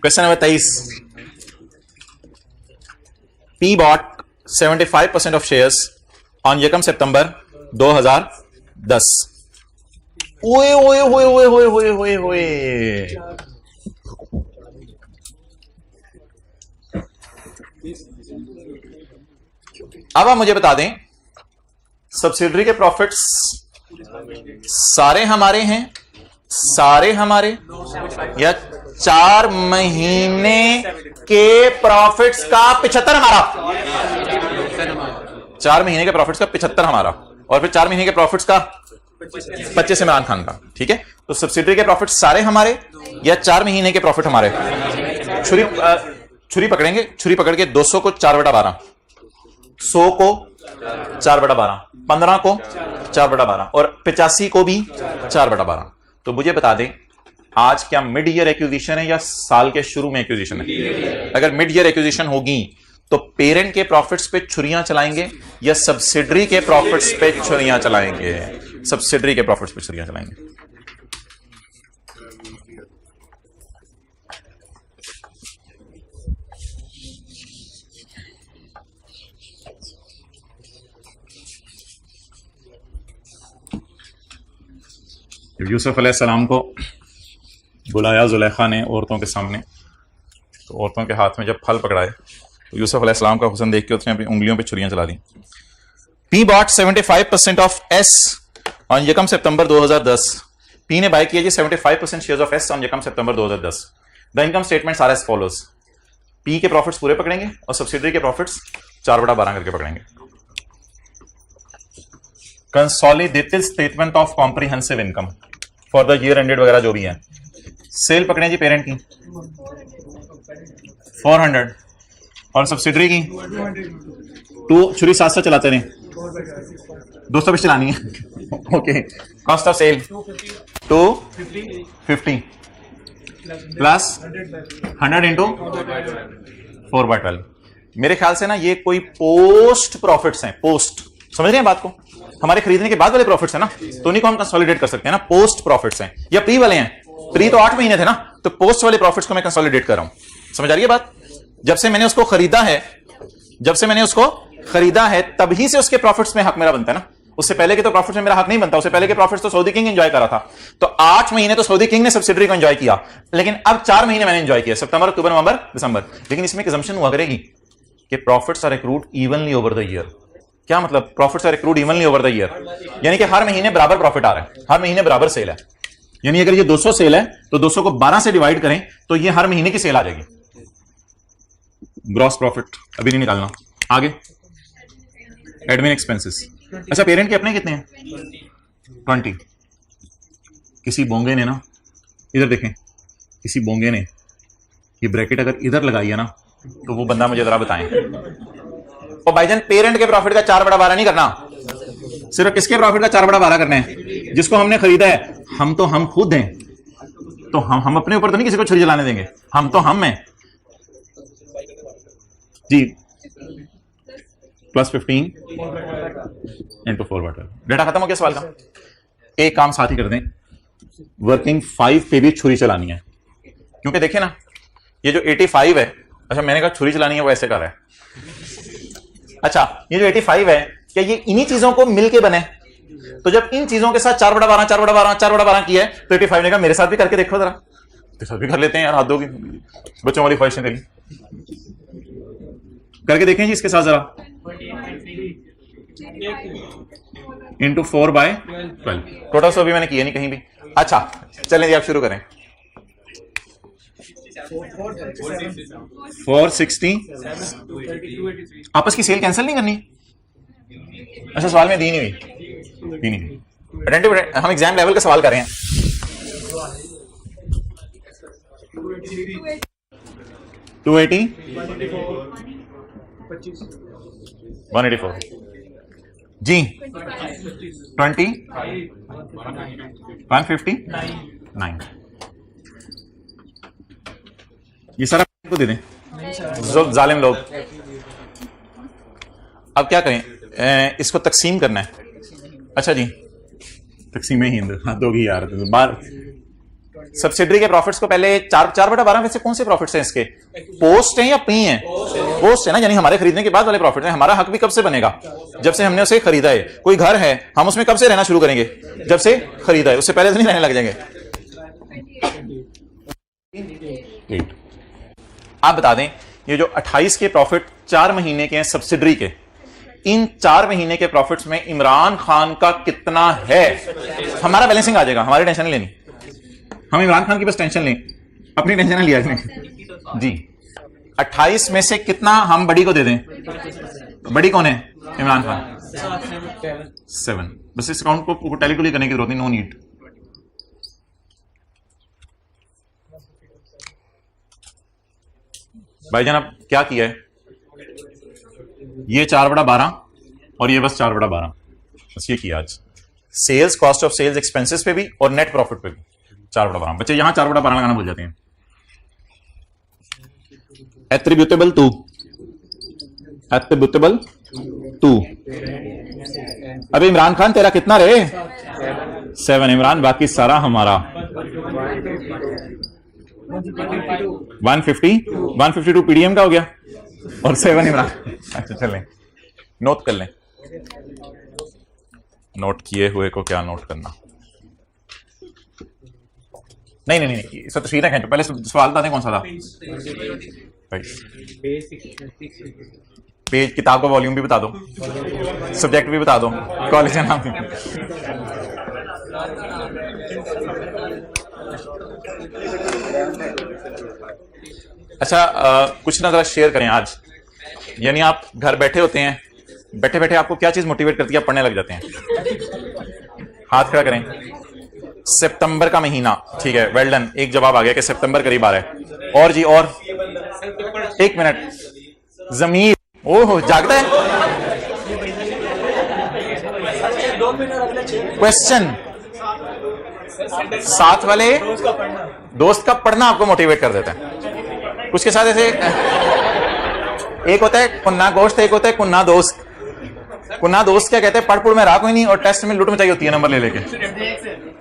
Question number 23। P bought 75% of shares on 1 September 2010। ओए अब आप मुझे बता दें, सब्सिडरी के प्रॉफिट्स सारे हमारे हैं, या 4 महीने के प्रॉफिट्स का 75 हमारा? 4 महीने के प्रॉफिट्स का 75 हमारा, और फिर 4 महीने के प्रॉफिट्स का 25 इमरान खान का। ठीक है, तो सब्सिडरी के प्रॉफिट सारे हमारे या 4 महीने के प्रॉफिट हमारे? छुरी पकड़ेंगे, छुरी पकड़ के 200 को 4/12, 100 को 4/12, 15 को 4/12 और 85 को भी 4/12। तो मुझे बता दें आज क्या मिड ईयर एक्विजिशन है या साल के शुरू में एक्विजिशन है? अगर मिड ईयर एक्विजिशन होगी तो पेरेंट के प्रॉफिट्स पे छुरियां चलाएंगे या सब्सिडरी के प्रॉफिट्स पे छुरियां चलाएंगे? सब्सिडरी के प्रॉफिट्स पे छुरियां चलाएंगे। यूसुफ अलैहिस्सलाम को बुलाया जुलेखा ने औरतों के सामने, तो औरतों के हाथ में जब फल पकड़ाए तो यूसुफ अलैहिस्सलाम का हुस्न देख के उसने अपनी उंगलियों पे छुरियां चला दी। P bought 75% of S on यकम सितंबर 2010। पी ने बाय किया जी 75% शेयर्स ऑफ एस ऑन यकम सितंबर 2010। The income statements are as follows. P के प्रॉफिट्स पूरे पकड़ेंगे और सब्सिडरी के प्रॉफिट्स 4/12 करके पकड़ेंगे। Consolidated statement of comprehensive income for the year ended वगैरह जो भी है। सेल पकड़े जी पेरेंट की 400 और सब्सिडरी की 2। छुरी 700 चलाते रहे, 200 पे चलानी है। Okay, cost of sale 250 plus 100 into 4/12। मेरे ख्याल से ना ये कोई पोस्ट प्रॉफिट्स हैं, पोस्ट, समझ रहे हैं बात को? हमारे खरीदने के बाद वाले प्रॉफिट्स हैं ना, तो उन्हीं को हम कंसोलिडेट कर सकते हैं ना। पोस्ट प्रॉफिट्स हैं या प्री वाले हैं? प्री तो 8 महीने थे ना, तो पोस्ट वाले प्रॉफिट्स को मैं कंसोलिडेट कर रहा हूं। समझ आ रही है बात? जब से मैंने उसको खरीदा है तभी से उसके प्रॉफिट्स में हक मेरा बनता है ना। उससे पहले के तो प्रॉफिट्स में मेरा हक नहीं बनता। उससे पहले के प्रॉफिट्स तो सऊदी किंग एंजॉय करा था। तो 8 महीने तो सऊदी किंग ने सब्सिडरी को एंजॉय किया, लेकिन अब 4 महीने मैंने एंजॉय किया, सितंबर, अक्टूबर, नवंबर, दिसंबर। लेकिन इसमें एक assumption हुआ करेगी कि profits are accrued evenly over the year. क्या मतलब? Profits are accrued evenly over the year, यानी कि हर महीने बराबर प्रॉफिट आ रहा है, हर महीने बराबर सेल है। यानी अगर ये 200 सेल है तो 200 को 12 से डिवाइड करें तो ये हर महीने की सेल आ जाएगी। ग्रॉस प्रॉफिट अभी नहीं निकालना। आगे एडमिन एक्सपेंसेस। अच्छा, पेरेंट के अपने कितने हैं? 20। किसी बोंगे ने ना, इधर देखें, किसी बोंगे ने ये ब्रैकेट अगर इधर लगाई है ना, तो वो बंदा मुझे जरा बताएं। और भाईजान पेरेंट के प्रॉफिट का 4/12 नहीं करना, सिर्फ किसके प्रॉफिट का 4/12 करना है? जिसको हमने खरीदा है। हम खुद हैं, तो हम अपने ऊपर तो नहीं किसी को छुरी जलाने देंगे। हम हैं जी। Plus 15 into 4/12। डेटा खत्म हो गया सवाल का। एक काम साथ ही कर दें, वर्किंग 5 पे भी छुरी चलानी है, क्योंकि देखिए ना ये जो 85 है, अच्छा मैंने कहा छुरी चलानी है, वो ऐसे कर रहा है। अच्छा, ये जो 85 है, क्या ये इन्हीं चीजों को मिलके बने? तो जब इन चीजों के साथ 4/12 किया है, तो 85 ने कहा मेरे साथ भी करके देखो जरा। तो सब भी कर लेते हैं यार, हाथ दोगी, बच्चों वाली ख्वाहिशें तेरी। करके देखें जी इसके साथ जरा। इंटू 4/12 टोटल सो भी मैंने किया नहीं कहीं भी। अच्छा चलें जी, आप शुरू करें। 460 आपस की सेल कैंसिल नहीं करनी? अच्छा, सवाल में दी नहीं हुई। अटेंटिव, हम एग्जाम लेवल का सवाल कर रहे हैं। 280 184 जी। 20 159 ये सारा को दे दें जो जालिम लोग। अब क्या करें? इसको तकसीम करना है। अच्छा जी, तकसीम हिंद दोगी यार बार। सब्सिडरी के प्रॉफिट्स को पहले 4/12 में से कौन से प्रॉफिट्स हैं इसके? पोस्ट हैं या प्री हैं? पोस्ट है ना, यानी हमारे खरीदने के बाद वाले प्रॉफिट हैं। हमारा हक भी कब से बनेगा? जब से हमने उसे खरीदा है। कोई घर है, हम उसमें कब से रहना शुरू करेंगे? जब से खरीदा है, उससे पहले से नहीं रहने लग जाएंगे। आप बता दें ये जो 28 के प्रॉफिट 4 महीने के हैं सब्सिडरी के, इन 4 महीने के प्रॉफिट्स में इमरान खान का कितना है? हमारा बैलेंसिंग आ जाएगा, हमारी टेंशन नहीं लेनी। हम इमरान खान की बस टेंशन लें, अपनी टेंशन लिया जी। 28 में से कितना हम बड़ी को दे दें? बड़ी कौन है? इमरान खान। 7। बस इस अकाउंट को टैली करने की जरूरत नहीं, नो नीड। भाईजान अब क्या किया है, ये 4/12 और ये बस 4/12, बस ये किया आज। Sales, cost of sales, expenses पे भी और नेट प्रॉफिट पे भी 4/12। बच्चे यहां 4/12 लगाना भूल जाते हैं। Attributable to, attributable to. अबे इमरान खान तेरा कितना रहे? 7 इमरान, बाकी सारा हमारा 152 पीडीएम का हो गया और 7 इमरान। अच्छा चलें, नोट कर लें। नोट किए हुए को क्या नोट करना? नहीं नहीं नहीं, इसका तस्वीर रखें तो पहले सवाल बता दें कौन सा था। पेज, किताब का वॉल्यूम भी बता दो, सब्जेक्ट भी बता दो, कॉलेज का नाम भी। अच्छा कुछ ना जरा शेयर करें आज। यानी आप घर बैठे होते हैं, बैठे बैठे आपको क्या चीज मोटिवेट करती है, आप पढ़ने लग जाते हैं? हाथ खड़ा करें। सितंबर का महीना, ठीक है, वेल डन, एक जवाब आ गया कि सितंबर करीब आ रहा है। और जी, और 1 मिनट, जमीर, ओहो जागता है। क्वेश्चन, साथ वाले दोस्त का पढ़ना आपको मोटिवेट कर देता है। उसके साथ ऐसे एक होता है कुन्ना गोश्त, एक होता है कुन्ना दोस्त। कुन्ना दोस्त क्या कहते हैं, पढ़ में रहा कोई नहीं और टेस्ट में लूट मचाई होती है नंबर ले लेके।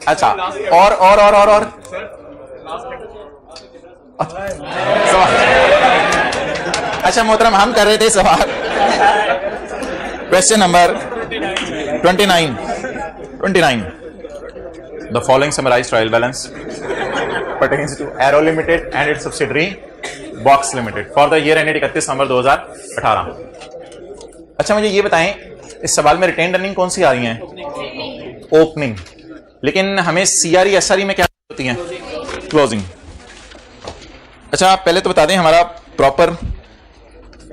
अच्छा, और अच्छा मोहतरम, हम कर रहे थे सवाल। Question number 29। The following summarized trial balance pertains to Aero Limited and its subsidiary Box Limited for the year ended 31 दिसंबर 2018। अच्छा मुझे ये बताएं, इस सवाल में रिटेन अर्निंग कौन सी आ रही है? ओपनिंग। लेकिन हमें सीआरई एसआरई में क्या होती है? क्लोजिंग। अच्छा पहले तो बता दें हमारा प्रॉपर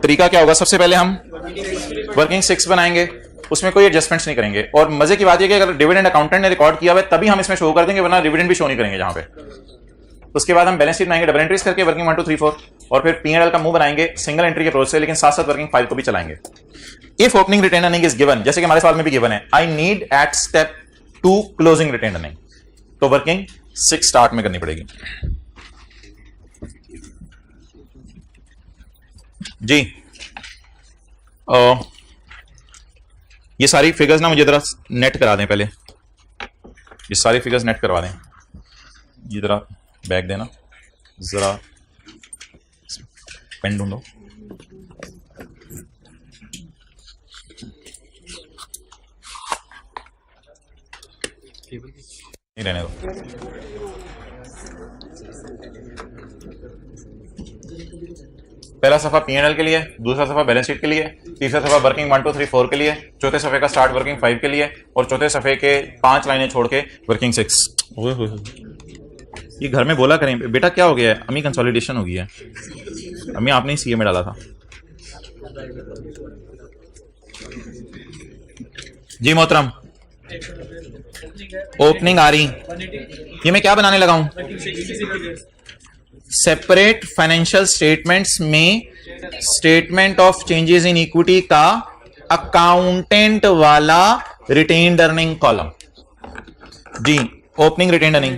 तरीका क्या होगा। सबसे पहले हम वर्किंग 6 बनाएंगे, उसमें कोई एडजस्टमेंट्स नहीं करेंगे। और मजे की बात यह कि अगर डिविडेंड अकाउंटेंट ने रिकॉर्ड किया हुआ है तभी हम इसमें शो कर देंगे, वरना डिविडेंड भी शो नहीं करेंगे जहां पे। उसके बाद हम बैलेंस शीट बनाएंगे डबल एंट्रीज करके, वर्किंग 1 2 3 4, और फिर P&L का मुंह बनाएंगे सिंगल एंट्री के प्रोसेस से, लेकिन साथ साथ वर्किंग 5 को भी चलाएंगे। If opening retained earning is given, जैसे कि हमारे सवाल में भी गिवन है, I need at step 2 closing retained earning, तो वर्किंग 6 स्टार्ट में करनी पड़ेगी जी। ये सारी फिगर्स ना मुझे जरा नेट करा दें पहले, ये सारी फिगर्स नेट करवा दें। ये जरा बैग देना, जरा पेन ढूंढो। नहीं रहने दो। पहला सफा P&L के लिए, दूसरा सफा बैलेंस शीट के लिए, तीसरा सफा वर्किंग 1 2 3 4 के लिए, चौथे सफे का स्टार्ट वर्किंग 5 के लिए, और चौथे सफे के 5 लाइनें छोड़ के वर्किंग 6। ये घर में बोला करें, बेटा क्या हो गया है? अम्मी कंसोलिडेशन हो गई है। अम्मी आपने ही सीए में डाला था जी मोहतरम। ओपनिंग आ रही, ये मैं क्या बनाने लगा हूं? सेपरेट फाइनेंशियल स्टेटमेंट्स में statement of changes in equity का अकाउंटेंट वाला रिटेन्ड अर्निंग कॉलम जी। ओपनिंग रिटेन्ड अर्निंग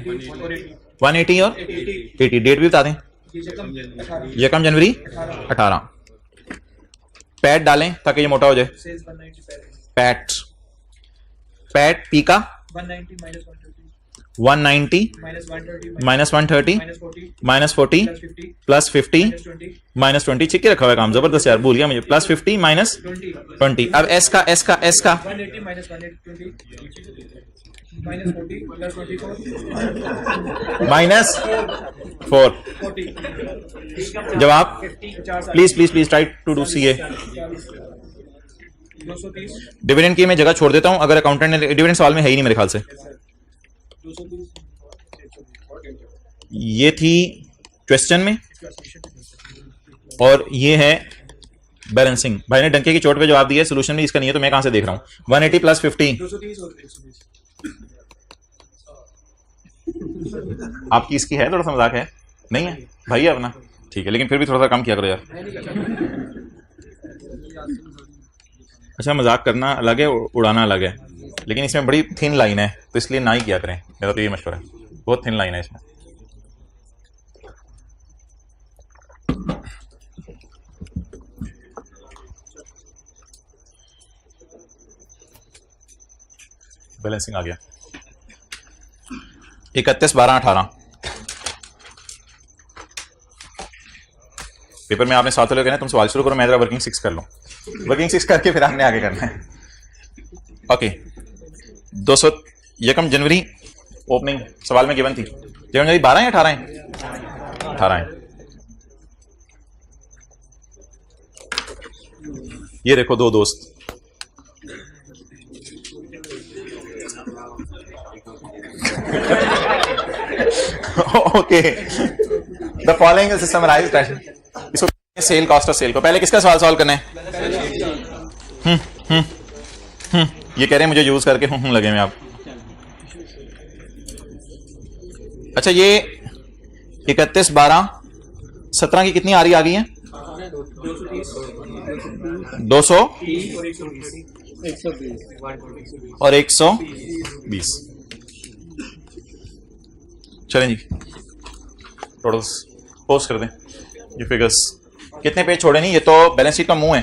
180 और 80, डेट भी बता दें, 1 जनवरी 18। पैट डालें ताकि ये मोटा हो जाए। पैट पी का 190 माइनस 130 माइनस 40 प्लस 50 माइनस 20। ठीक है, रखा हुआ है काम, जबरदस्त यार, भूल गया मुझे। Plus 50 minus 20। अब एस का माइनस 4। जवाब please try to do CA. Dividend की मैं जगह छोड़ देता हूं, अगर अकाउंटेंट ने, डिविडेंड सवाल में है ही नहीं मेरे ख्याल से। ये थी क्वेश्चन में और ये है बैलेंसिंग। भाई ने डंके की चोट पे जवाब दिया, सोल्यूशन भी इसका नहीं है तो मैं कहां से देख रहा हूं। 180 प्लस 50 आपकी इसकी है, थोड़ा सा मजाक है नहीं है भाई अपना, ठीक है, लेकिन फिर भी थोड़ा सा कम किया करो यार। अच्छा, मजाक करना अलग है, उड़ाना अलग है, लेकिन इसमें बड़ी थिन लाइन है, तो इसलिए ना ही किया करें, मेरा तो ये मशवरा है। बहुत थिन लाइन है इसमें। बैलेंसिंग आ गया। 31, 12, 18 पेपर में आपने साथ लोग कहना तुम सवाल शुरू करो, मैं जरा वर्किंग 6 कर लूं। वर्किंग 6 करके फिर आपने आगे करना है। ओके, 201 जनवरी ओपनिंग सवाल में गिवन थी। जनवरी 12 है 18 है? 18 है। ये देखो दो दोस्त, okay, the following is summarised. इसको सेल कॉस्ट ऑफ सेल को पहले किसका सवाल सॉल्व करना है? ये कह रहे हैं मुझे यूज करके लगे में आप। अच्छा, ये 31, 12, 17 की कितनी आ रही आ गई है? 200 और 120। चलें जी, टोटल्स पोस्ट कर दें। ये फिगर्स कितने पेज छोड़े नहीं, ये तो बैलेंस शीट का मुंह है।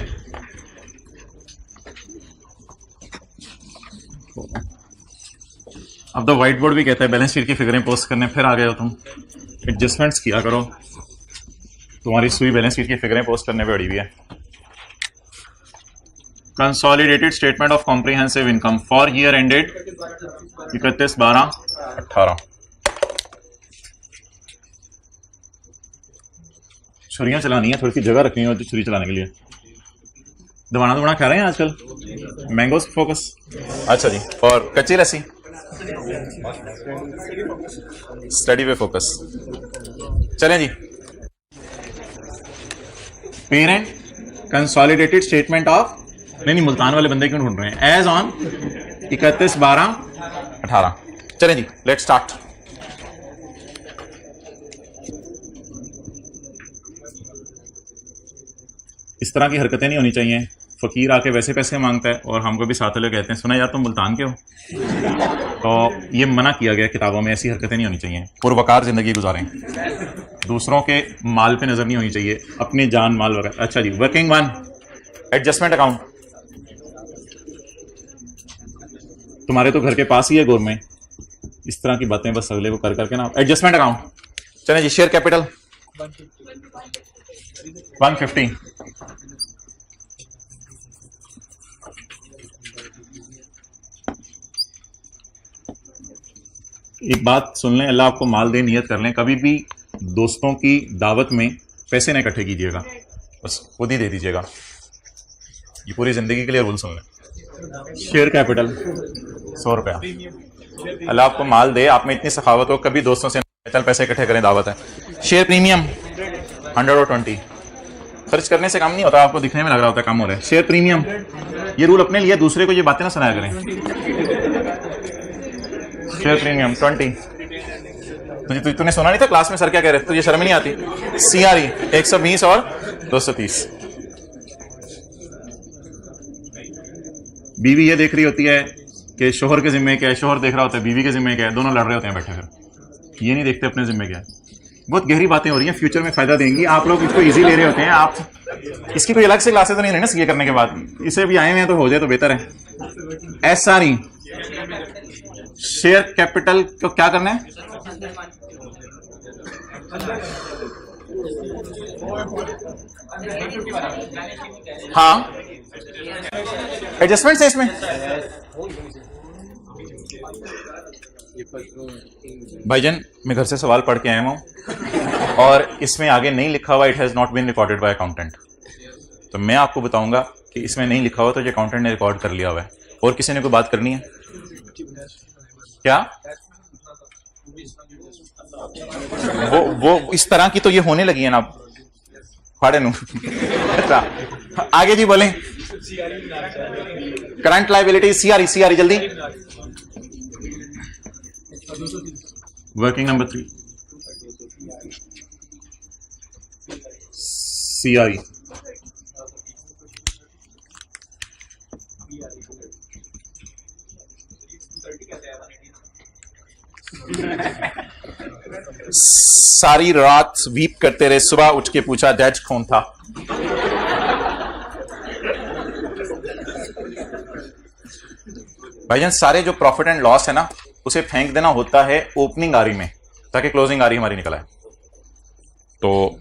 अब तो व्हाइट बोर्ड भी कहता है बैलेंस शीट की फिगरें पोस्ट करने। फिर आ गए हो तुम, एडजस्टमेंट्स किया करो, तुम्हारी सुई बैलेंस शीट की फिगरें पोस्ट करने पे अड़ी हुई है। Consolidated statement of comprehensive income for year ended 31, 12, 18। छुरियां चलानी है, थोड़ी सी जगह रखनी है छुरी चलाने के लिए। दवाना खा रहे हैं आजकल, मैंगोस फोकस। अच्छा जी, और कच्ची लस्सी स्टडी पे फोकस। चलें जी, पेरेंट कंसोलिडेटेड स्टेटमेंट ऑफ, नहीं मुल्तान वाले बंदे क्यों ढूंढ रहे हैं? As on 31, 12, 18। चलें जी, लेट स्टार्ट। इस तरह की हरकतें नहीं होनी चाहिए। फकीर आके वैसे पैसे मांगता है और हमको भी साथ वाले कहते हैं सुना यार तुम मुल्तान के हो, तो ये मना किया गया किताबों में, ऐसी हरकतें नहीं होनी चाहिए। पुरवकार जिंदगी गुजारें, दूसरों के माल पे नजर नहीं होनी चाहिए, अपनी जान माल वगैरह। अच्छा जी, वर्किंग 1 एडजस्टमेंट अकाउंट। तुम्हारे तो घर के पास ही है गोर में, इस तरह की बातें बस अगले को कर करके ना। Adjustment account. चलें जी, शेयर कैपिटल 150। एक बात सुन लें, अल्लाह आपको माल दे, नियत कर लें, कभी भी दोस्तों की दावत में पैसे न इकट्ठे कीजिएगा, बस खुद ही दे दीजिएगा। ये पूरी जिंदगी के लिए रूल सुन लें। शेयर कैपिटल 100 रुपया। अल्लाह आपको माल दे, आप में इतनी सखावत हो, कभी दोस्तों से चल पैसे इकट्ठे करें, दावत है। Share premium 120। खर्च करने से काम नहीं होता, आपको दिखने में लग रहा होता है काम हो रहा है। शेयर प्रीमियम, ये रूल अपने लिए, दूसरे को ये बातें ना सुनाया करें। Share premium 20। तूने सुना नहीं था क्लास में सर क्या कह रहे थे? तुझे शर्म नहीं आती? सीआरई 120 और 230। बीवी ये देख रही होती है कि शोहर के जिम्मे क्या है, शोहर देख रहा होता है बीवी के जिम्मे क्या है, दोनों लड़ रहे होते हैं बैठे कर, ये नहीं देखते अपने जिम्मे क्या है। बहुत गहरी बातें हो रही हैं, फ्यूचर में फायदा देंगी। आप लोग इसको इजी ले रहे होते हैं। आप इसकी कोई अलग से क्लासेस तो नहीं रही ना सीए करने के बाद, इसे भी आए हुए हैं तो हो जाए तो बेहतर है। एसआरई शेयर कैपिटल को क्या करना है? हाँ, एडजस्टमेंट है इसमें। भाईजान मैं घर से सवाल पढ़ के आया हूं और इसमें आगे नहीं लिखा हुआ it has not been recorded by accountant, तो मैं आपको बताऊंगा कि इसमें नहीं लिखा हुआ तो ये अकाउंटेंट ने रिकॉर्ड कर लिया हुआ है। और किसी ने कोई बात करनी है क्या? वो इस तरह की तो ये होने लगी है ना फाड़े नू। अच्छा आगे जी बोलें। करंट लायबिलिटी सीआरई जल्दी। वर्किंग नंबर 3 CRE सारी रात वीप करते रहे, सुबह उठ के पूछा डैड कौन था। भाईजान सारे जो प्रॉफिट एंड लॉस है ना, उसे फेंक देना होता है ओपनिंग आरी में, ताकि क्लोजिंग आरी हमारी निकल आए। तो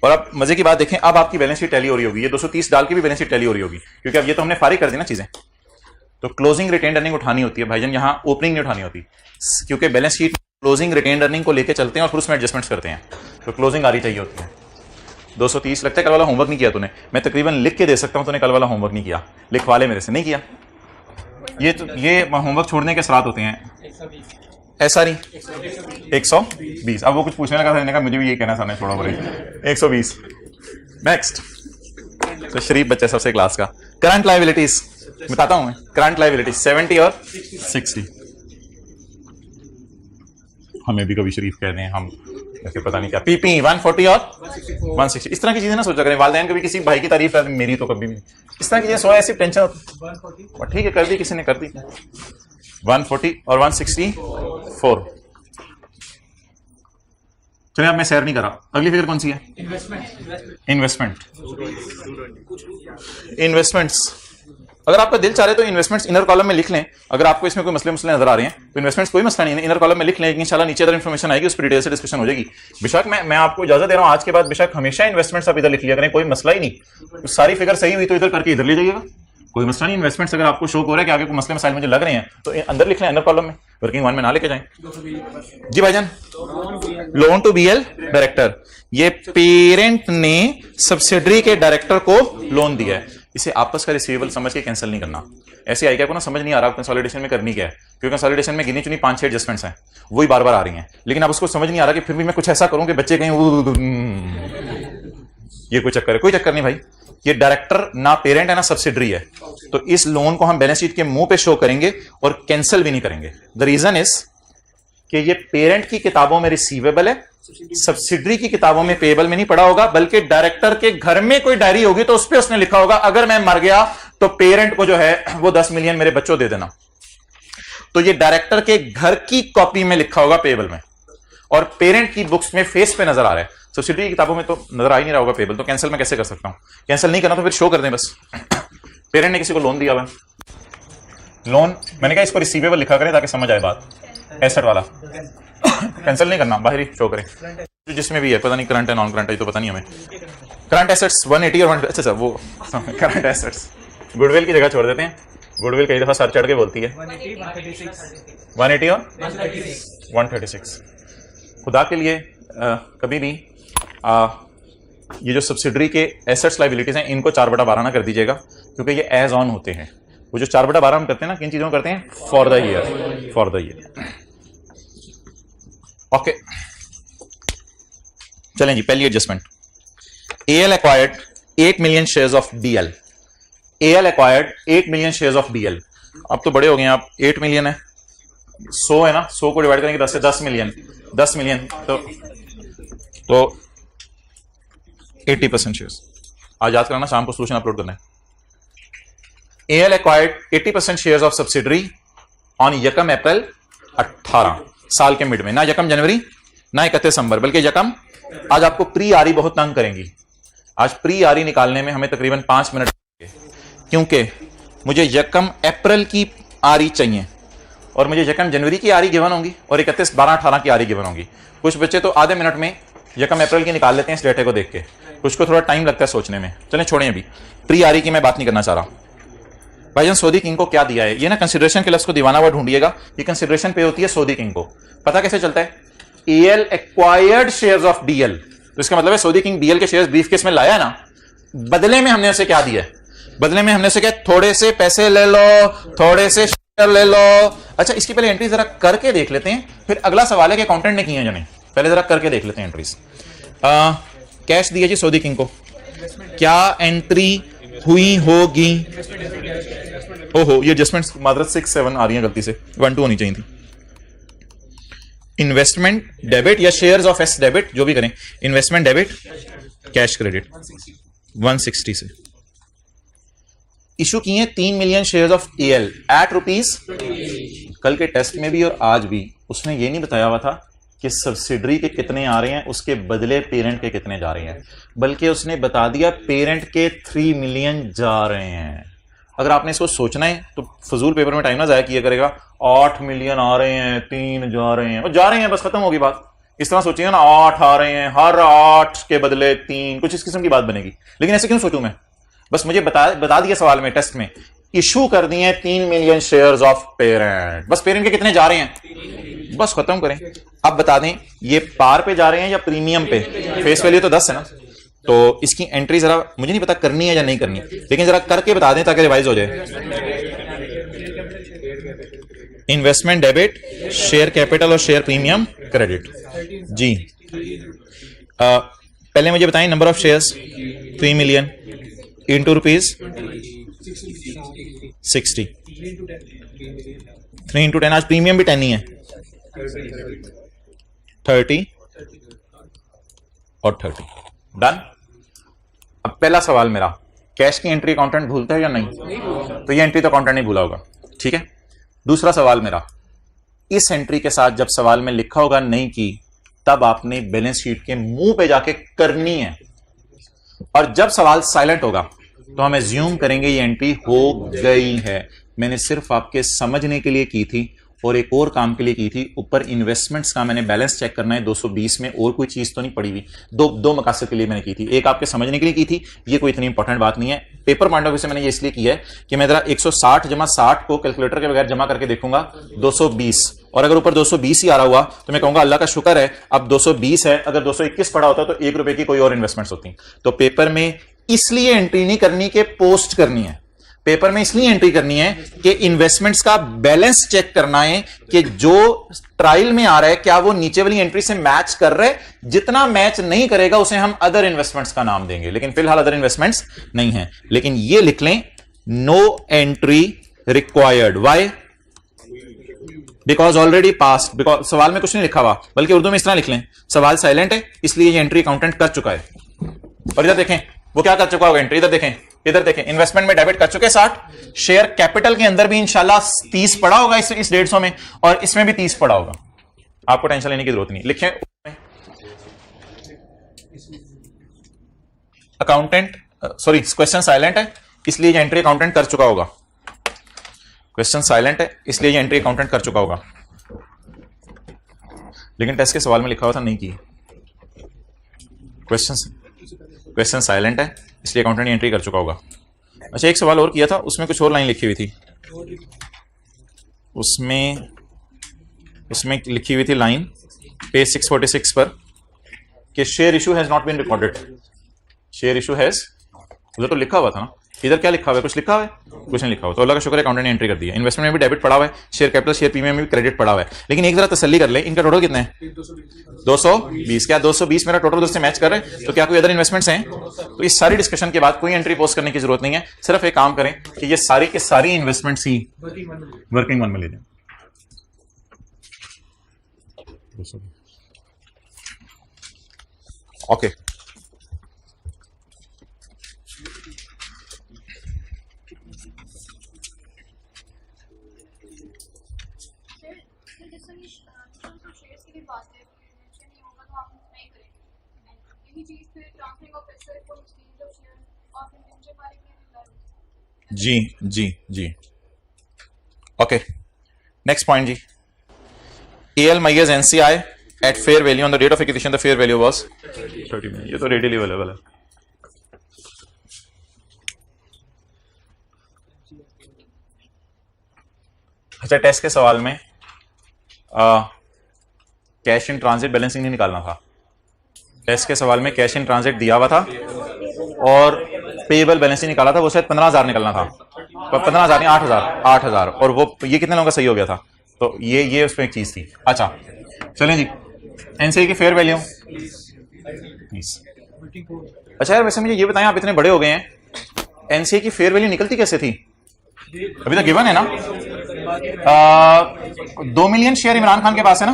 और अब मजे की बात देखें, अब आपकी बैलेंस शीट टैली हो रही होगी, ये 230 डाल के भी बैलेंस शीट टैली हो रही होगी, क्योंकि अब ये तो हमने फारिग कर दी ना चीजें। तो क्लोजिंग रिटेन अर्निंग उठानी होती है भाईजान, यहां ओपनिंग नहीं उठानी होती, क्योंकि balance sheet closing retained earning को लेके चलते हैं और फिर उसमें एडजस्टमेंट्स करते हैं। तो क्लोजिंग आरी चाहिए होती है। 230 लगता है कल वाला होमवर्क नहीं किया तूने, मैं तकरीबन लिख के दे सकता हूं, तूने कल वाला होमवर्क नहीं किया, लिखवा ले मेरे से, नहीं किया। ये होमवर्क छोड़ने के असरात होते हैं। ऐसा नहीं 120। अब वो कुछ पूछने लगा था, मुझे भी ये कहना सामने, छोड़ो बोले 120। नेक्स्ट, तो शरीफ बच्चा सबसे क्लास का। करंट लायबिलिटीज बताता हूं मैं, करंट लायबिलिटीज 70 और 60। हमें भी कभी शरीफ कहते हैं हम, ऐसे पता नहीं क्या। पीपी 140 और 160, इस तरह की चीजें ना सोचा करें। वालिदैन कभी किसी भाई की तारीफ है, मेरी तो कभी भी इस तरह की चीजें सोया, ऐसी टेंशन होती। ठीक है, कर दी, किसी ने कर दी। 140 और 164। चलिए, अब मैं शेयर नहीं कर रहा। अगली फिगर कौन सी है? इन्वेस्टमेंट्स। अगर आपका दिल चाहे तो इन्वेस्टमेंट्स इनर कॉलम में लिख लें। अगर आपको इसमें कोई मसले नजर आ रहे हैं तो इन्वेस्टमेंट्स कोई मसला नहीं है, इनर कॉलम में लिख लें। इंशाल्लाह नीचे अदर इन्फॉर्मेशन आएगी, उस पर डिटेल से डिस्कशन हो जाएगी। बेशक मैं आपको इजाजत दे रहा हूं, आज के बाद बेशक हमेशा इन्वेस्टमेंट्स आप इधर लिख लिया करें, कोई मसला ही नहीं। सारी फिगर सही हुई तो इधर करके इधर ले जाइएगा, कोई मसला नहीं। इन्वेस्टमेंट्स अगर आपको शौक हो रहा है कि आगे कोई मसले मसाइल मुझे लग रहे हैं तो अंदर लिख लें, अंदर कॉलम में, वर्किंग वन में ना लेके जाएं। जी भाईजान, लोन टू बीएल डायरेक्टर, ये पेरेंट ने सब्सिडरी के डायरेक्टर को लोन दिया है। इसे आपस का रिसीवेबल समझ के कैंसिल नहीं करना। ऐसे आई क्या को ना समझ नहीं आ रहा कंसोलिडेशन में करनी क्या है, क्योंकि कंसोलिडेशन में गिनी चुनी 5-6 एडजस्टमेंट्स हैं, वही बार बार आ रही हैं। लेकिन अब उसको समझ नहीं आ रहा कि फिर भी मैं कुछ ऐसा करूं कि बच्चे कहीं ये कोई चक्कर है? कोई चक्कर नहीं भाई, ये डायरेक्टर ना पेरेंट है ना सब्सिडरी है। तो इस लोन को हम बैलेंस शीट के मुंह पे शो करेंगे और कैंसिल भी नहीं करेंगे। द रीजन इज कि ये पेरेंट की किताबों में रिसीवेबल है, सब्सिडरी की किताबों में पेएबल में नहीं पड़ा होगा, बल्कि डायरेक्टर के घर में कोई डायरी होगी तो उस पर उसने लिखा होगा अगर मैं मर गया तो पेरेंट को जो है वो 10 मिलियन मेरे बच्चों दे देना। तो ये डायरेक्टर के घर की कॉपी में लिखा होगा पेएबल में, और पेरेंट की बुक्स में फेस पे नजर आ रहा है। सब्सिडरी की किताबों में तो नजर आ ही नहीं रहा होगा पेएबल, तो कैंसिल मैं कैसे कर सकता हूं? कैंसिल नहीं करना तो फिर शो कर दें बस। पेरेंट ने किसी को लोन दिया हुआ, लोन मैंने कहा इसको रिसीवेबल लिखा करें ताकि समझ आए बात, एसेट वाला। कैंसिल नहीं करना, बाहर ही शो करें। जिसमें भी है, पता नहीं करंट है नॉन करंट है तो पता नहीं हमें। करंट एसेट्स 180 और 1, अच्छा सर वो करंट एसेट्स गुडविल की जगह छोड़ देते हैं। गुडविल कई दफा सर चढ़ के बोलती है। 180 और 136। खुदा के लिए कभी भी ये जो सब्सिडरी के एसेट्स लायबिलिटीज हैं इनको 4/12 ना कर दीजिएगा, क्योंकि ये एज ऑन होते हैं। वो जो 4/12 हम करते हैं ना, किन चीजों में करते हैं? For the year. ओके, चलें जी, पहली adjustment. AL acquired 8 million shares of DL. AL acquired 8 million shares of DL. अब तो बड़े हो गए आप, 8 मिलियन है, 100 है ना, 100 को डिवाइड करेंगे 10 से, 10 मिलियन तो 80% शेयर्स। आज याद कराना, शाम को सोल्यूशन अपलोड करना है। AL acquired 80% shares of subsidiary on यकम अप्रैल 18 साल के मिड में, ना यकम जनवरी ना 31 दिसंबर, बल्कि यकम। आज आपको प्री आरी बहुत तंग करेंगी। आज प्री आरी निकालने में हमें तकरीबन 5 मिनट लगेंगे, क्योंकि मुझे यकम अप्रैल की आरी चाहिए और मुझे यकम जनवरी की आरी गिवन होंगी और 31, 12, 18 की आरी गिवन होंगी। कुछ बच्चे तो आधे मिनट में यकम अप्रैल की निकाल लेते हैं इस डेटे को देख के, कुछ को थोड़ा टाइम लगता है सोचने में। चलें छोड़ें, अभी प्री आरी की मैं बात नहीं करना चाह रहा। भाईजान सऊदी किंग को क्या दिया है? ये ना कंसिडरेशन के लफ्ज को दीवाना हुआ ढूंढिएगा, ये कंसिडरेशन पे होती है सऊदी किंग को। पता कैसे चलता है? AL acquired shares of DL, तो इसका मतलब है सऊदी किंग डीएल के शेयर्स ब्रीफकेस में लाया ना, बदले में हमने उसे क्या दिया है? बदले में हमने उसे क्या, थोड़े से पैसे ले लो, थोड़े से शेयर ले लो। अच्छा, इसकी पहले एंट्री जरा करके देख लेते हैं, फिर अगला सवाल है कि अकाउंटेंट ने की है या नहीं। पहले जरा करके देख लेते हैं एंट्रीज। कैश दिया जी सऊदी किंग को, क्या एंट्री हुई होगी? ओहो, ये एडजस्टमेंट्स मात्र 6-7 आ रही हैं, गलती से 1-2 होनी चाहिए थी। इन्वेस्टमेंट डेबिट या शेयर्स ऑफ एस डेबिट, जो भी करें, इन्वेस्टमेंट डेबिट कैश क्रेडिट 160 से इशू किए 3 million shares of L at rupees. कल के टेस्ट में भी और आज भी उसने ये नहीं बताया हुआ था कि सब्सिडरी के कितने आ रहे हैं, उसके बदले पेरेंट के कितने जा रहे हैं, बल्कि उसने बता दिया पेरेंट के 3 मिलियन जा रहे हैं। अगर आपने इसको सोचना है तो फजूल पेपर में टाइम ना जाया किया करेगा। 8 मिलियन आ रहे हैं, 3 जा रहे हैं, और जा रहे हैं, बस खत्म होगी बात। इस तरह सोचिए ना, 8 आ रहे हैं, हर 8 के बदले 3, कुछ इस किस्म की बात बनेगी। लेकिन ऐसे क्यों सोचूं मैं? बस मुझे बता दिया सवाल में, टेस्ट में इशू कर दिए 3 मिलियन शेयर्स ऑफ पेरेंट, बस पेरेंट के कितने जा रहे हैं, बस खत्म करें। अब बता दें ये पार पे जा रहे हैं या प्रीमियम पे। फेस वैल्यू तो 10 है ना, तो इसकी एंट्री जरा मुझे नहीं पता करनी है या नहीं करनी, लेकिन जरा करके बता दें ताकि रिवाइज हो जाए। इन्वेस्टमेंट डेबिट, शेयर कैपिटल और शेयर प्रीमियम क्रेडिट। जी पहले मुझे बताएं number of shares 3 million into rupees 60, 3 into 10, आज प्रीमियम भी 10 ही है, 30 और 30 डन। अब पहला सवाल मेरा, कैश की एंट्री अकाउंटेंट भूलता है या नहीं? तो ये एंट्री तो अकाउंटेंट नहीं भूला होगा, ठीक है। दूसरा सवाल मेरा, इस एंट्री के साथ जब सवाल में लिखा होगा नहीं की, तब आपने बैलेंस शीट के मुंह पे जाके करनी है, और जब सवाल साइलेंट होगा तो हम एज्यूम करेंगे ये एंट्री हो गई है। मैंने सिर्फ आपके समझने के लिए की थी और एक और काम के लिए की थी। ऊपर इन्वेस्टमेंट्स का मैंने बैलेंस चेक करना है 220 में, और कोई चीज तो नहीं पड़ी हुई। दो मकसद के लिए मैंने की थी, एक आपके समझने के लिए की थी, ये कोई इतनी इंपॉर्टेंट बात नहीं है। पेपर पॉइंट ऑफ व्यू से मैंने ये इसलिए किया है कि मैं जरा 160 जमा 60 को कैलकुलेटर के बगैर जमा करके देखूंगा 220, और अगर ऊपर 220 ही आ रहा हुआ तो मैं कहूंगा अल्लाह का शुक्र है, अब 220 है। अगर 221 पड़ा होता तो 1 रुपए की कोई और इन्वेस्टमेंट्स होती। तो पेपर में इसलिए एंट्री नहीं करनी कि पोस्ट करनी है, पेपर में इसलिए एंट्री करनी है कि इन्वेस्टमेंट्स का बैलेंस चेक करना है कि जो ट्रायल में आ रहा है क्या वो नीचे वाली एंट्री से मैच कर रहा है। जितना मैच नहीं करेगा उसे हम अदर इन्वेस्टमेंट्स का नाम देंगे, लेकिन फिलहाल अदर इन्वेस्टमेंट्स नहीं है। लेकिन ये लिख लें, no entry required. Why? Because already past. Because सवाल में कुछ नहीं लिखा हुआ, बल्कि उर्दू में इस तरह लिख लें, सवाल साइलेंट है इसलिए ये एंट्री अकाउंटेंट कर चुका है। और इधर देखें वो क्या कर चुका होगा एंट्री, इधर देखें इन्वेस्टमेंट में डेबिट कर चुके 60, शेयर कैपिटल के अंदर भी इंशाल्लाह 30 पड़ा होगा इस 150 में, और इसमें भी 30 पड़ा होगा। आपको टेंशन लेने की जरूरत नहीं। लिखें अकाउंटेंट, सॉरी क्वेश्चन साइलेंट है इसलिए ये एंट्री अकाउंटेंट कर चुका होगा। क्वेश्चन साइलेंट है इसलिए ये एंट्री अकाउंटेंट कर चुका होगा, लेकिन टेस्ट के सवाल में लिखा हुआ था नहीं की। क्वेश्चन साइलेंट है इसलिए अकाउंटेंट एंट्री कर चुका होगा। अच्छा एक सवाल और किया था, उसमें कुछ और लाइन लिखी हुई थी, उसमें लिखी हुई थी लाइन पेज 646 पर कि share issue has not been recorded. Share issue has, उधर तो लिखा हुआ था ना, इधर क्या लिखा हुआ है? कुछ लिखा हुआ है? कुछ नहीं लिखा हुआ। तो अल्लाह का शुक्र है अकाउंटेंट ने एंट्री कर दिया। इन्वेस्टमेंट में भी डेबिट पड़ा हुआ है, शेयर कैपिटल शेयर प्रीमियम में भी क्रेडिट पड़ा हुआ है। लेकिन एक जरा तसल्ली कर ले, इनका टोटल कितना है? 220। क्या 220 मेरा टोटल दोस्त से मैच कर रहे हैं? तो क्या कोई अदर इन्वेस्टमेंट्स हैं? तो इस सारी डिस्कशन के बाद कोई एंट्री पोस्ट करने की जरूरत नहीं है। सिर्फ एक काम करें कि ये सारी के सारी इन्वेस्टमेंट्स ही वर्किंग वन में ले जाए। Okay ji ji ji okay. Next point ji, AL Myers NCI at fair value on the date of acquisition the fair value was 30 million। ये तो readily available है। अच्छा टेस्ट के सवाल में कैश इन ट्रांजिट बैलेंसिंग नहीं निकालना था। टेस्ट के सवाल में कैश इन ट्रांजिट दिया हुआ था और पेएबल बैलेंसिंग निकाला था, वो शायद 15,000 निकलना था, पर 15,000 नहीं 8,000, और वो ये कितने लोगों का सही हो गया था। तो ये उसमें एक चीज थी। अच्छा चलें जी, एनसीआई की फेयर वैल्यू 20। अच्छा यार वैसे मुझे ये बताएं, आप इतने बड़े हो गए हैं, एनसीआई की फेयर वैल्यू निकलती कैसे थी? अभी तक गिवन है ना। 2 मिलियन शेयर इमरान खान के पास है ना,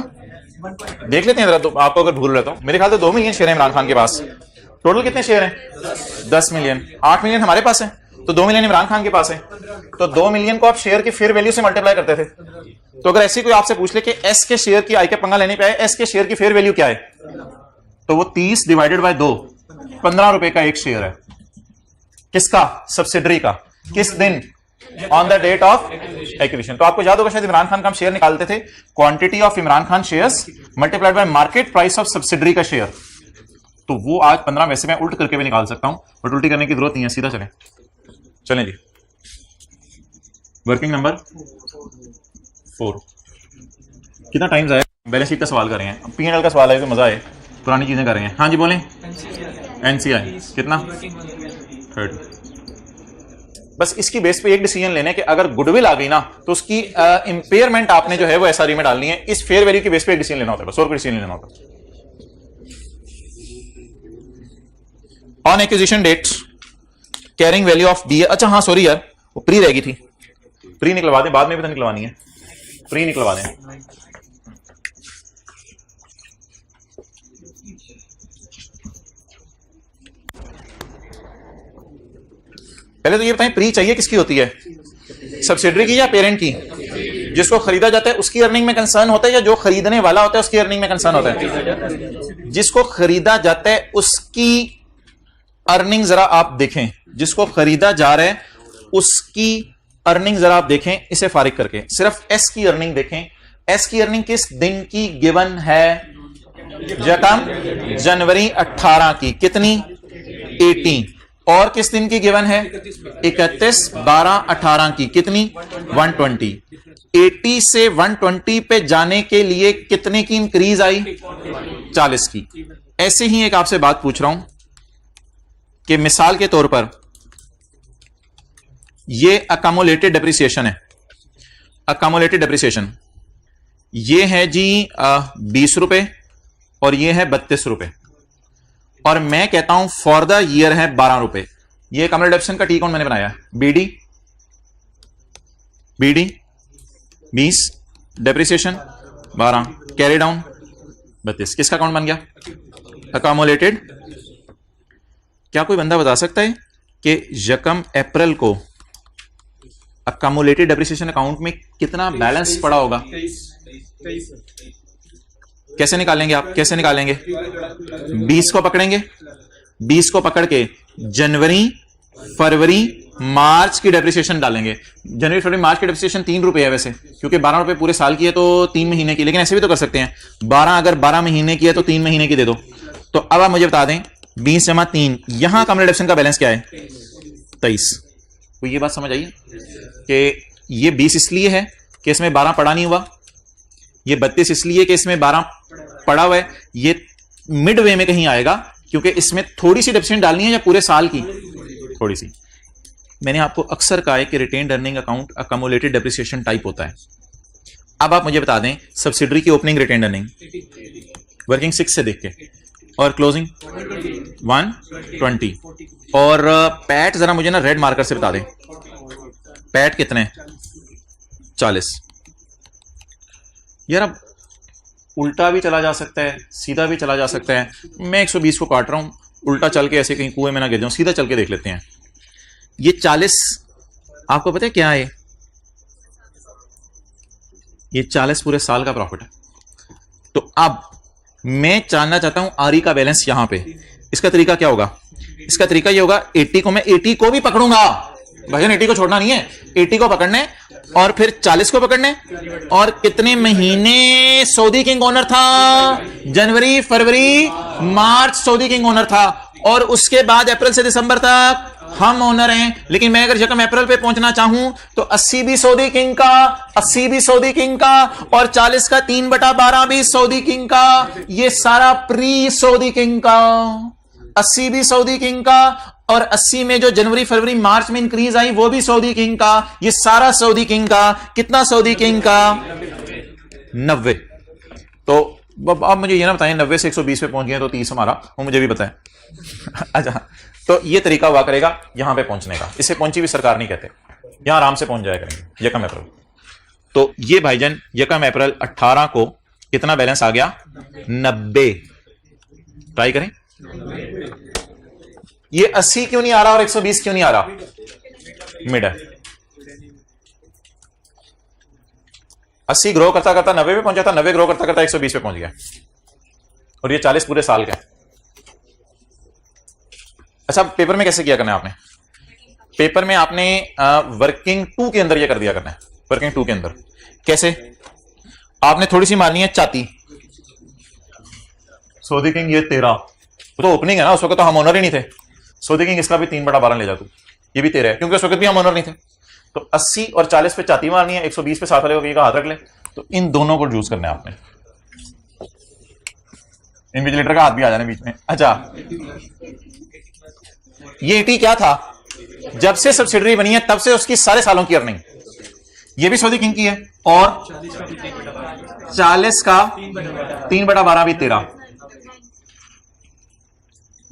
देख लेते हैं जरा। तो आपको अगर भूल रहे तो मेरे ख्याल से 2 मिलियन शेयर है इमरान खान के पास। टोटल कितने शेयर हैं? 10 मिलियन। 8 मिलियन हमारे पास है, तो 2 मिलियन इमरान खान के पास है, तो 2 मिलियन को आप शेयर की फेयर वैल्यू से मल्टीप्लाई करते थे। तो अगर ऐसी कोई आपसे पूछ ले कि एस के शेयर की, आई के पंगा लेने पे आए, एस के शेयर की फेयर वैल्यू क्या है, तो वो 30 डिवाइडेड बाय 2, 15 रुपए का एक शेयर है। किसका? सब्सिडरी का। किस दिन? On the date of acquisition. तो आपको याद होगा शायद इमरान खान का हम शेयर निकालते थे, quantity of Imran Khan shares multiplied by market price of subsidiary का शेयर। तो वो आज 15, वैसे मैं उल्ट करके भी निकाल सकता हूं, बट उल्टी करने की जरूरत नहीं है, सीधा चलें जी। Working number 4। कितना टाइम जाए? बैलेंस शीट का सवाल कर रहे हैं, P&L का सवाल है तो मजा आए, पुरानी चीजें कर रहे हैं। हाँ जी बोलें। एनसीआई कितना? 30। बस इसकी बेस पे एक डिसीजन लेने कि अगर गुडविल आ गई ना तो उसकी इंपेयरमेंट आपने जो है वो एसआरई में डालनी है। इस फेयर वैल्यू की बेस पे एक डिसीजन लेना होता है, बस और कोई डिसीजन लेना होता है। On acquisition date carrying value of B, अच्छा हाँ सॉरी यार, वो प्री रह गई थी, प्री निकलवा दें, बाद में भी तो निकलवानी है, प्री निकलवा दें। पहले तो ये बताएं प्री चाहिए किसकी होती है? सब्सिडरी की या पेरेंट की? जिसको खरीदा जाता है उसकी अर्निंग में कंसर्न होता है या जो खरीदने वाला होता है उसकी अर्निंग में कंसर्न होता है? जिसको खरीदा जाता है उसकी अर्निंग जरा आप देखें, जिसको खरीदा जा रहा है उसकी अर्निंग जरा आप देखें, इसे फारिग करके सिर्फ एस की अर्निंग देखें। एस की अर्निंग किस दिन की गिवन है? यकम जनवरी 18 की, कितनी? 18। और किस दिन की गिवन है? 31/12/18 की, कितनी? 120। 80 से 120 पे जाने के लिए कितने की इंक्रीज आई? 40 की। ऐसे ही एक आपसे बात पूछ रहा हूं कि मिसाल के तौर पर ये अकामुलेटेड डेप्रिसिएशन है, अकामुलेटेड डेप्रिसिएशन ये है जी 20 रुपए और ये है 32 रुपए, और मैं कहता हूं फॉर द ईयर है 12 रुपए। ये कमल डेप्शन का टी कौन मैंने बनाया? BD 20, depreciation 12, carry down 32। किसका अकाउंट बन गया? अकामुलेटेड। क्या कोई बंदा बता सकता है कि यकम अप्रैल को अकामुलेटेड डेप्रिसिएशन अकाउंट में कितना बैलेंस पड़ा होगा? कैसे निकालेंगे आप? कैसे निकालेंगे? 20 को पकड़ेंगे, 20 को पकड़ के जनवरी फरवरी मार्च की डेप्रिसिएशन डालेंगे। जनवरी फरवरी मार्च की डेप्रिसिएशन 3 रुपए है वैसे, क्योंकि 12 रुपए पूरे साल की है तो 3 महीने की, लेकिन ऐसे भी तो कर सकते हैं 12 अगर 12 महीने की है तो 3 महीने की दे दो। तो अब आप मुझे बता दें 20 जमा 3, यहां कमल डेप्शन का बैलेंस क्या है? 23। तो ये बात समझ आई कि ये 20 इसलिए है कि इसमें 12 पड़ा नहीं हुआ, ये 32 इसलिए कि इसमें 12 पड़ा हुआ है, ये मिड वे में कहीं आएगा क्योंकि इसमें थोड़ी सी डेप्रिसिएशन डालनी है या पूरे साल की? थोड़ी सी। मैंने आपको अक्सर कहा है कि retained earning account accumulated depreciation type होता है। अब आप मुझे बता दें सब्सिडरी की ओपनिंग रिटेन्ड अर्निंग वर्किंग 6 से देख के और क्लोजिंग 120, और पैट जरा मुझे ना रेड मार्कर से बता दें पैट कितने? 40। यार अब उल्टा भी चला जा सकता है, सीधा भी चला जा सकता है। मैं 120 को काट रहा हूं, उल्टा चल के ऐसे कहीं कुएं में ना गिर जाऊं, सीधा चल के देख लेते हैं। ये 40 आपको पता है क्या है? ये 40 पूरे साल का प्रॉफिट है। तो अब मैं जानना चाहता हूं आरी का बैलेंस यहां पे। इसका तरीका क्या होगा? इसका तरीका ये होगा 80 को मैं 80 को भी पकड़ूंगा, भाईजान 80 को छोड़ना नहीं है, 80 को पकड़ने और फिर 40 को पकड़ने। और कितने महीने सऊदी किंग ओनर था? जनवरी फरवरी मार्च सऊदी किंग ओनर था, और उसके बाद अप्रैल से दिसंबर तक हम ओनर हैं। लेकिन मैं अगर यकम अप्रैल पे पहुंचना चाहूं तो 80 भी सऊदी किंग का, 80 भी सऊदी किंग का, और 40 का 3/12 भी सऊदी किंग का। ये सारा प्री सऊदी किंग का, 80 भी सऊदी किंग का, और 80 में जो जनवरी फरवरी मार्च में इंक्रीज आई वो भी सऊदी किंग का। ये सारा सऊदी किंग का। कितना सऊदी किंग का? 90। तो अब मुझे ये ना बताएं 90 से 120 पे पहुंच गए तो 30 हमारा, वो मुझे भी बताएं। अच्छा, तो ये तरीका हुआ करेगा यहां पे पहुंचने का। इसे पहुंची भी सरकार नहीं कहते, यहां आराम से पहुंच जाया करेंगे यकम अप्रैल। तो ये भाईजान यकम अप्रैल 18 को कितना बैलेंस आ गया? 90। ट्राई करें ये 80 क्यों नहीं आ रहा और 120 क्यों नहीं आ रहा? मिड है। 80 ग्रो करता करता 90 पे पहुंचा था, 90 ग्रो करता करता 120 पे पहुंच गया, और ये 40 पूरे साल का है। अच्छा, पेपर में कैसे किया करना है आपने? पेपर में आपने वर्किंग 2 के अंदर ये कर दिया करना है। वर्किंग 2 के अंदर कैसे? आपने थोड़ी सी मारनी है चाती, सोदी किंग ये 13, तो ओपनिंग है ना, उस वक्त तो हम ओनर ही नहीं थे। सोदी किंग इसका भी 3/12 ले जा तू, ये भी 13 है, क्योंकि उस वक्त भी हम ओनर नहीं थे। तो 80 और 40 पे चाती मारनी है, 120 पे साथ वाले का हाथ रख ले। तो इन दोनों को यूज करना है आपने। इन्विजिलेटर का हाथ भी आ जाने बीच में। अच्छा, ये ईटी क्या था? जब से सब्सिडरी बनी है तब से उसकी सारे सालों की अर्निंग, ये भी सऊदी किंग की है, और 40 का 3/12 भी 13।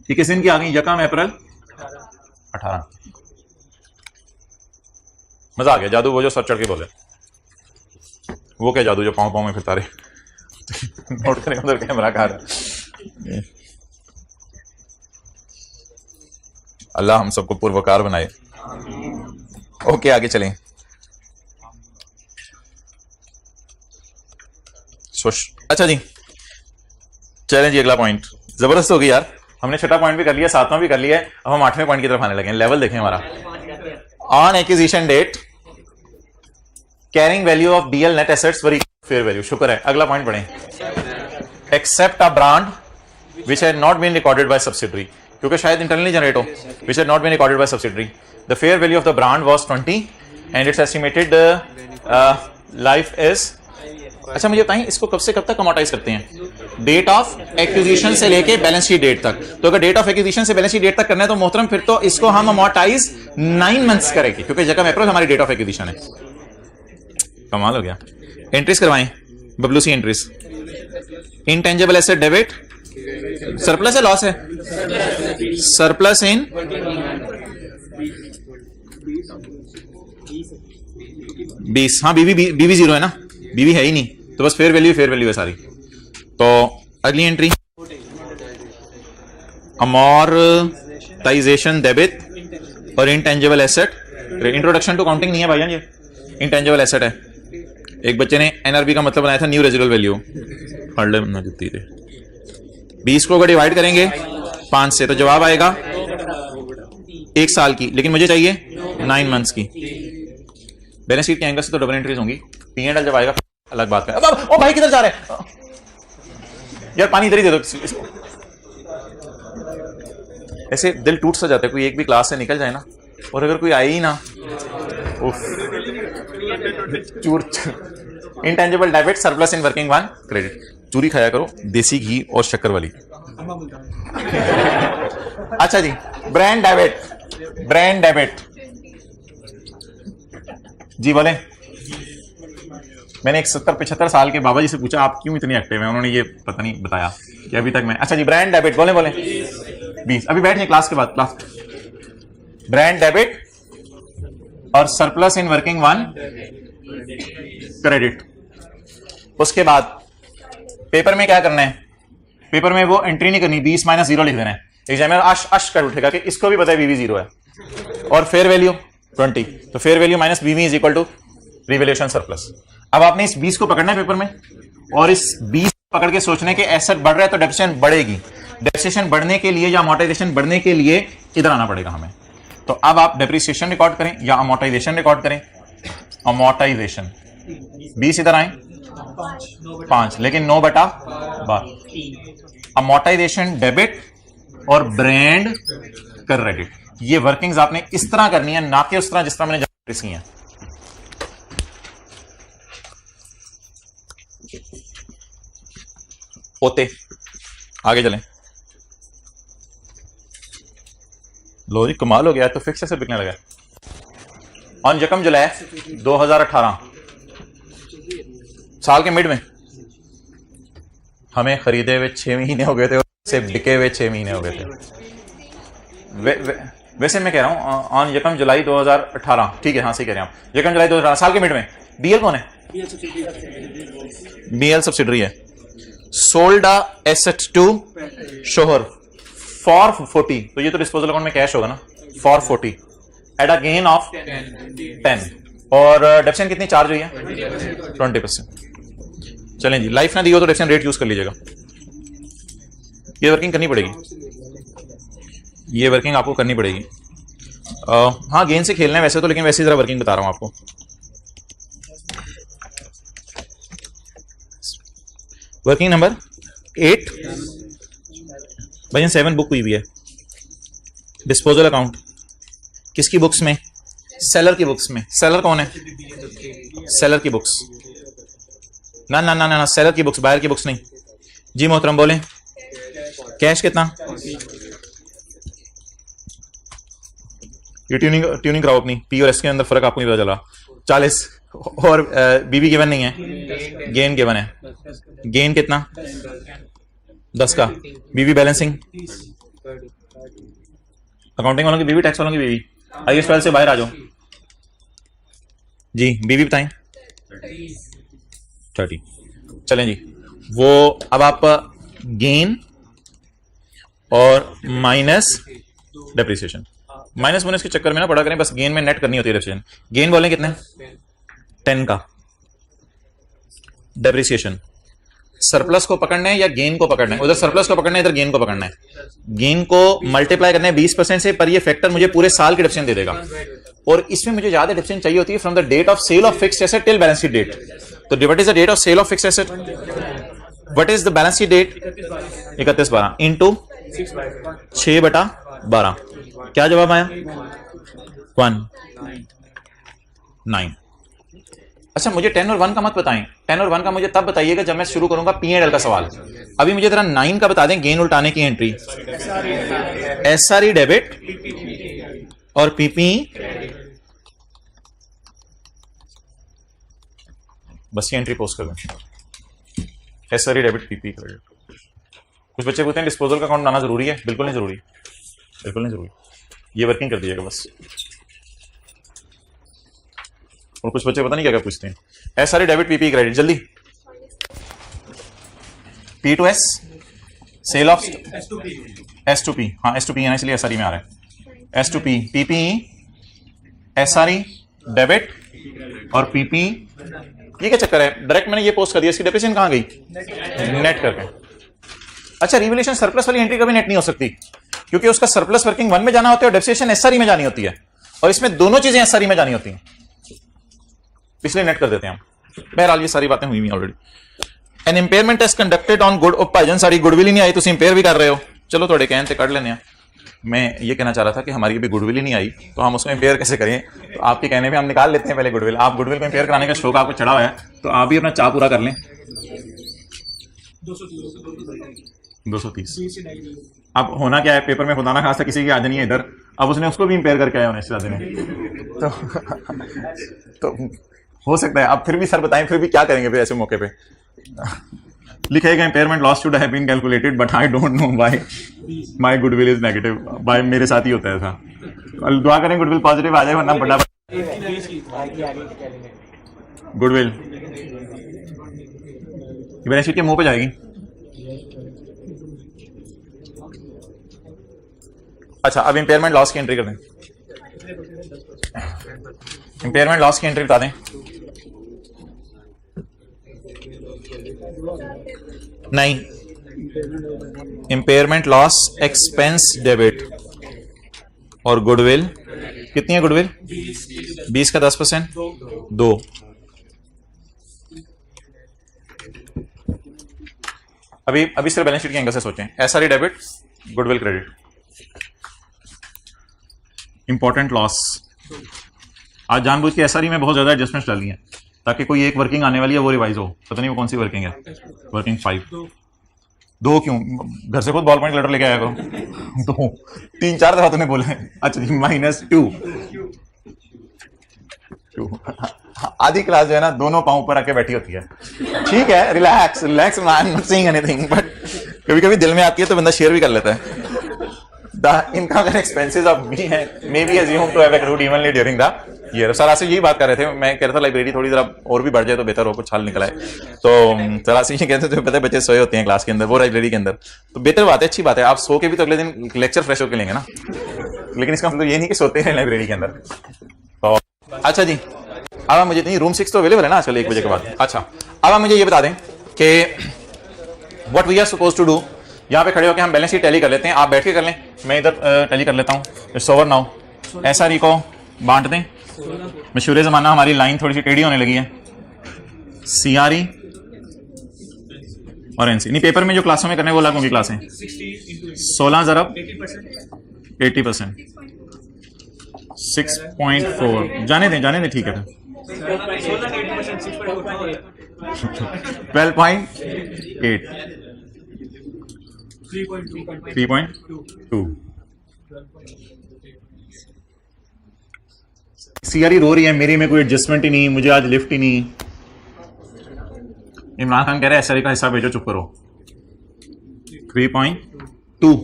ये किस दिन की आ गई? 1 अप्रैल 18। मजा आ गया। जादू वो जो सर चढ़ के बोले, वो क्या जादू जो पांव पांव में फिरता रहे। नोट करें उधर कैमरा कहां है। अल्लाह हम सबको पूर्वकार बनाए। ओके, आगे चलें। अच्छा जी, चलें जी, अगला पॉइंट जबरदस्त हो गई यार। हमने 6वां पॉइंट भी कर लिया, 7वां भी कर लिया है, अब हम 8वें पॉइंट की तरफ आने लगे हैं। लेवल देखें हमारा। On acquisition date carrying value of DL net assets very fair value. शुक्र है, अगला पॉइंट पढ़ें। Except a brand which had not been recorded by subsidiary, क्योंकि शायद इंटरनली जनरेट हो। Which had not been recorded by subsidiary, the fair value of the brand was 20 and its estimated life is. अच्छा, मुझे बताएं इसको कब से कब तक अमोर्टाइज करते हैं? डेट ऑफ एक्विजिशन से लेके बैलेंस शीट डेट तक। तो अगर डेट ऑफ एक्विजिशन से बैलेंस शीट डेट तक करना है तो मोहतरम फिर तो इसको हम अमोर्टाइज 9 मंथ्स करेंगे, क्योंकि 1 अप्रैल हमारी डेट ऑफ एक्विजिशन है। कमाल हो गया। एंट्रीज करवाएं बबलू सी, entries. Intangible asset debit, surplus है लॉस है? Surplus in 20। हाँ, बीवी 0 है ना, बीवी है ही नहीं, तो बस फेयर वैल्यू है सारी। तो अगली एंट्री, अमोर्टाइजेशन डेबिट और intangible asset. Introduction to counting नहीं है भाईजान, ये इनटेंजिबल एसेट है। एक बच्चे ने एनआरबी का मतलब बनाया था न्यू रेजिडुअल वैल्यू। 20 को अगर डिवाइड करेंगे 5 से तो जवाब आएगा 1 साल की, लेकिन मुझे चाहिए 9 मंथ्स की। बैलेंस शीट के एंगल से तो डबल एंट्रीज होंगी। P&L जब आएगा अलग बात है। ओ भाई किधर जा रहे हैं यार? पानी इधर ही दे दो इसको। ऐसे दिल टूट सा जाता है, कोई एक भी क्लास से निकल जाए ना, और अगर कोई आए ही ना, चूर। Intangible debit surplus in working 1 credit. चूरी खाया करो, देसी घी और शक्कर वाली। अच्छा जी, ब्रांड डेबिट जी बोले। मैंने एक 70-75 साल के बाबा जी से पूछा आप क्यों इतनी एक्टिव हैं, उन्होंने ये पता नहीं बताया कि अभी तक मैं। अच्छा जी, ब्रांड डेबिट बोले 20। अभी बैठ जाए क्लास के बाद। क्लास ब्रांड डेबिट और सरप्लस इन वर्किंग 1 क्रेडिट। उसके बाद पेपर में क्या करना है? पेपर में वो एंट्री नहीं करनी, 20 - 0 लिख देना है। एग्जामिनर अश कर उठेगा कि इसको भी पता है बीवी 0 है, और फेयर वैल्यू 20, तो fair value minus BV is equal to revaluation surplus. अब आपने इस 20 को पकड़ना है पेपर में, और इस 20 पकड़ के सोचना है कि एसेट बढ़ रहा है तो डेप्रिसिएशन बढ़ेगी। डेप्रिसिएशन बढ़ने के लिए या अमोर्टाइजेशन बढ़ने के लिए इधर आना पड़ेगा हमें। तो अब आप डेप्रिसिएशन रिकॉर्ड करें या अमोर्टाइजेशन रिकॉर्ड करें। अमोर्टाइजेशन 20 इधर आए 5, लेकिन 9/12। अमोर्टाइजेशन डेबिट और ब्रांड क्रेडिट, ये वर्किंग्स आपने इस तरह करनी है, ना कि उस तरह जिस तरह मैंने की है। पोते आगे चलें। लो जी, कमाल हो गया, तो फिक्स ऐसे बिकने लगा। ऑन 1 जुलाई 2018 साल के मिड में हमें खरीदे हुए 6 महीने हो गए थे, और से बिके हुए 6 महीने हो गए थे। वैसे मैं कह रहा हूं ऑन 1 जुलाई 2018, ठीक है, हाँ सही कह रहे हैं आप, 1 जुलाई 2018 साल के मिड में। डीएल कौन है? बीएल सब्सिडरी है। सोल्ड अ एसेट टू शोहर फॉर 40, तो ये तो डिस्पोजल अकाउंट में कैश होगा ना, for 40 at a gain of 10, और डेप्शन कितनी चार्ज हुई है 20%। चलें जी, लाइफ ना दी हो तो डेप्शन रेट यूज कर लीजिएगा। ये वर्किंग करनी पड़ेगी, ये वर्किंग आपको करनी पड़ेगी। हाँ गेन से खेलना है वैसे तो, लेकिन वैसे जरा वर्किंग बता रहा हूं आपको। वर्किंग नंबर 8 भाई 7 बुक हुई हुई है। डिस्पोजल अकाउंट किसकी बुक्स में, सेलर की बुक्स में। सेलर कौन है, सेलर की बुक्स, ना ना ना ना, सेलर की बुक्स, बायर की बुक्स नहीं। जी मोहतरम बोलें, कैश कितना, ये ट्यूनिंग कराओ अपनी, पी और एस के अंदर फर्क आपको नहीं पता चला। 40 और बीबी गिवन नहीं है, गेन गिवन है। गेन कितना 10 का, बीबी बैलेंसिंग, अकाउंटिंग वालों की बीबी, टैक्स वालों की बीबी। IAS 12 से बाहर आ जाओ जी, बीबी बताएं 30। चलें जी, वो अब आप गेन और माइनस डेप्रिसिएशन, माइनस बोनस के चक्कर में ना पड़ा करें, बस गेन में नेट करनी होती है डेप्रिसिएशन। गेन बोलें कितने 10 का, डेप्रिसिएशन सरप्लस को पकड़ना है या गेन को पकड़ना है, उधर सरप्लस को पकड़ना है, इधर गेन को पकड़ना है। गेन को मल्टीप्लाई करना है 20% से, पर ये फैक्टर मुझे पूरे साल की डेप्रिसिएशन दे देगा, और इसमें मुझे ज्यादा डेप्रिसिएशन चाहिए होती है from the date of sale of fixed asset till balance sheet date. तो what is the date of sale of fixed asset, what is the balance sheet date 31/12 into 6/12, क्या जवाब आया 19। अच्छा मुझे 10 और 1 का मत बताएं, 10 और 1 का मुझे तब बताइएगा जब मैं शुरू करूंगा P&L का सवाल। अभी मुझे जरा 9 का बता दें, गेन उल्टाने की एंट्री, SRE डेबिट और PP, बस ये एंट्री पोस्ट कर दें, SRE डेबिट PP क्रेडिट। कुछ बच्चे पूछते हैं डिस्पोजल का अकाउंट बनाना जरूरी है, बिल्कुल नहीं जरूरी, बिल्कुल नहीं जरूरी, ये वर्किंग कर दीजिएगा बस। और कुछ बच्चे पता नहीं क्या क्या पूछते हैं, SRE डेबिट PP क्रेडिट, जल्दी। P to S, sale of S2P, हाँ S2P है ना, इसलिए SRE में आ रहा है। S2P, PP, SRE डेबिट और PP, ये क्या चक्कर है, डायरेक्ट मैंने ये पोस्ट कर दिया, इसकी डेप्रिसिएशन कहां गई, नेट करके। अच्छा रिवैल्यूएशन सरप्लस वाली एंट्री कभी नेट नहीं हो सकती, क्योंकि उसका सरप्लस वर्किंग 1 में जाना होता है और डेप्रिसिएशन SRE में जानी होती है, और इसमें दोनों चीजें SRE में जानी होती हैं, इसलिए नेट कर देते हैं हम। बहरहाल ये सारी बातें हुई हुई already. An impairment test conducted on good, भाईजान सारी गुडविल ही नहीं आई, तुम इंपेयर भी कर रहे हो, चलो थोड़े कहन से कर लेने हैं। मैं ये कहना चाह रहा था कि हमारी भी गुडविल ही नहीं आई, तो हम उसको इंपेयर कैसे करें, तो आपके कहने पे हम निकाल लेते हैं पहले गुडविल। आप गुडविल को इंपेयर कराने का शौक आपको चढ़ा हुआ है, तो आप भी अपना चाह पूरा कर लें। 230 अब होना क्या है, पेपर में खुदा ना खासा किसी की याद नहीं है इधर, अब उसने उसको भी इंपेयर करके आया होने से ने तो हो सकता है। अब फिर भी सर बताएं, फिर भी क्या करेंगे फिर ऐसे मौके पे। लिखेगा impairment loss should have been calculated but I don't know why my goodwill is negative. भाई मेरे साथ ही होता है ऐसा, दुआ करें गुडविल पॉजिटिव आ जाए, वरना बड़ा गुडविल बैलेंस शीट के मुंह पे जाएगी। अच्छा अब इम्पेयरमेंट लॉस की एंट्री कर दें, इम्पेयरमेंट लॉस की एंट्री बता दें। नहीं, इम्पेयरमेंट लॉस एक्सपेंस डेबिट और गुडविल कितनी है, गुडविल 20 का 10%, 2। अभी सिर्फ बैलेंस शीट के एंगल से सोचें, SRE debit, goodwill credit, important loss. आज जानबूझ के SRE में बहुत ज्यादा एडजस्टमेंट्स डाली हैं ताकि कोई एक वर्किंग आने वाली है वो रिवाइज हो, पता नहीं वो कौन सी वर्किंग है, वर्किंग 5 2 क्यों, घर से खुद बॉल पॉइंट लेटर लेके आया करो। 2 3-4 दफा तूने बोले। अच्छा जी -2 आधी क्लास जो है ना दोनों पांव ऊपर आके बैठी होती है, ठीक है relax relax, I am not saying anything, but कभी कभी दिल में आती है तो बंदा शेयर भी कर लेता है। The income and expenses of me may be assumed to have accrued evenly during the ये सर आसिफ यही बात कर रहे थे, मैं कह रहा था लाइब्रेरी थोड़ी जरा और भी बढ़ जाए तो बेहतर हो, कुछ हाल निकला है। तो सर आसिफ ये कहते थे, पता है बच्चे सोए होते हैं क्लास के अंदर, वो लाइब्रेरी के अंदर, तो बेहतर बात है, अच्छी बात है, आप सो के भी तो अगले दिन लेक्चर फ्रेश होकर लेंगे ना, लेकिन इसका मतलब ये नहीं कि सोते हैं लाइब्रेरी के अंदर। तो अच्छा जी, अब आप मुझे नहीं, रूम 6 तो अवेलेबल है ना आजकल 1 बजे के बाद। अच्छा अब आप मुझे ये बता दें कि what we are suppose to do. यहाँ पे खड़े होकर हम बैलेंस शीट टैली कर लेते हैं, आप बैठ के कर लें, मैं इधर टैली कर लेता हूँ। It's over now. एसआरई को बांट दें, मशहूर ज़माना हमारी लाइन थोड़ी सी टेढ़ी होने लगी है। सीआरई और एनसी, नहीं पेपर में जो क्लासों में करने वो अलग होंगी क्लासें। 16 ज़रब 80%, 6.4, जाने दें ठीक है। 12.8, 3.2। सीआरई रो रही है, मेरी में कोई एडजस्टमेंट ही नहीं, मुझे आज लिफ्ट ही नहीं। इमरान खान कह रहे हैं एसआरई का हिस्सा भेजो, चुप करो। 3.2,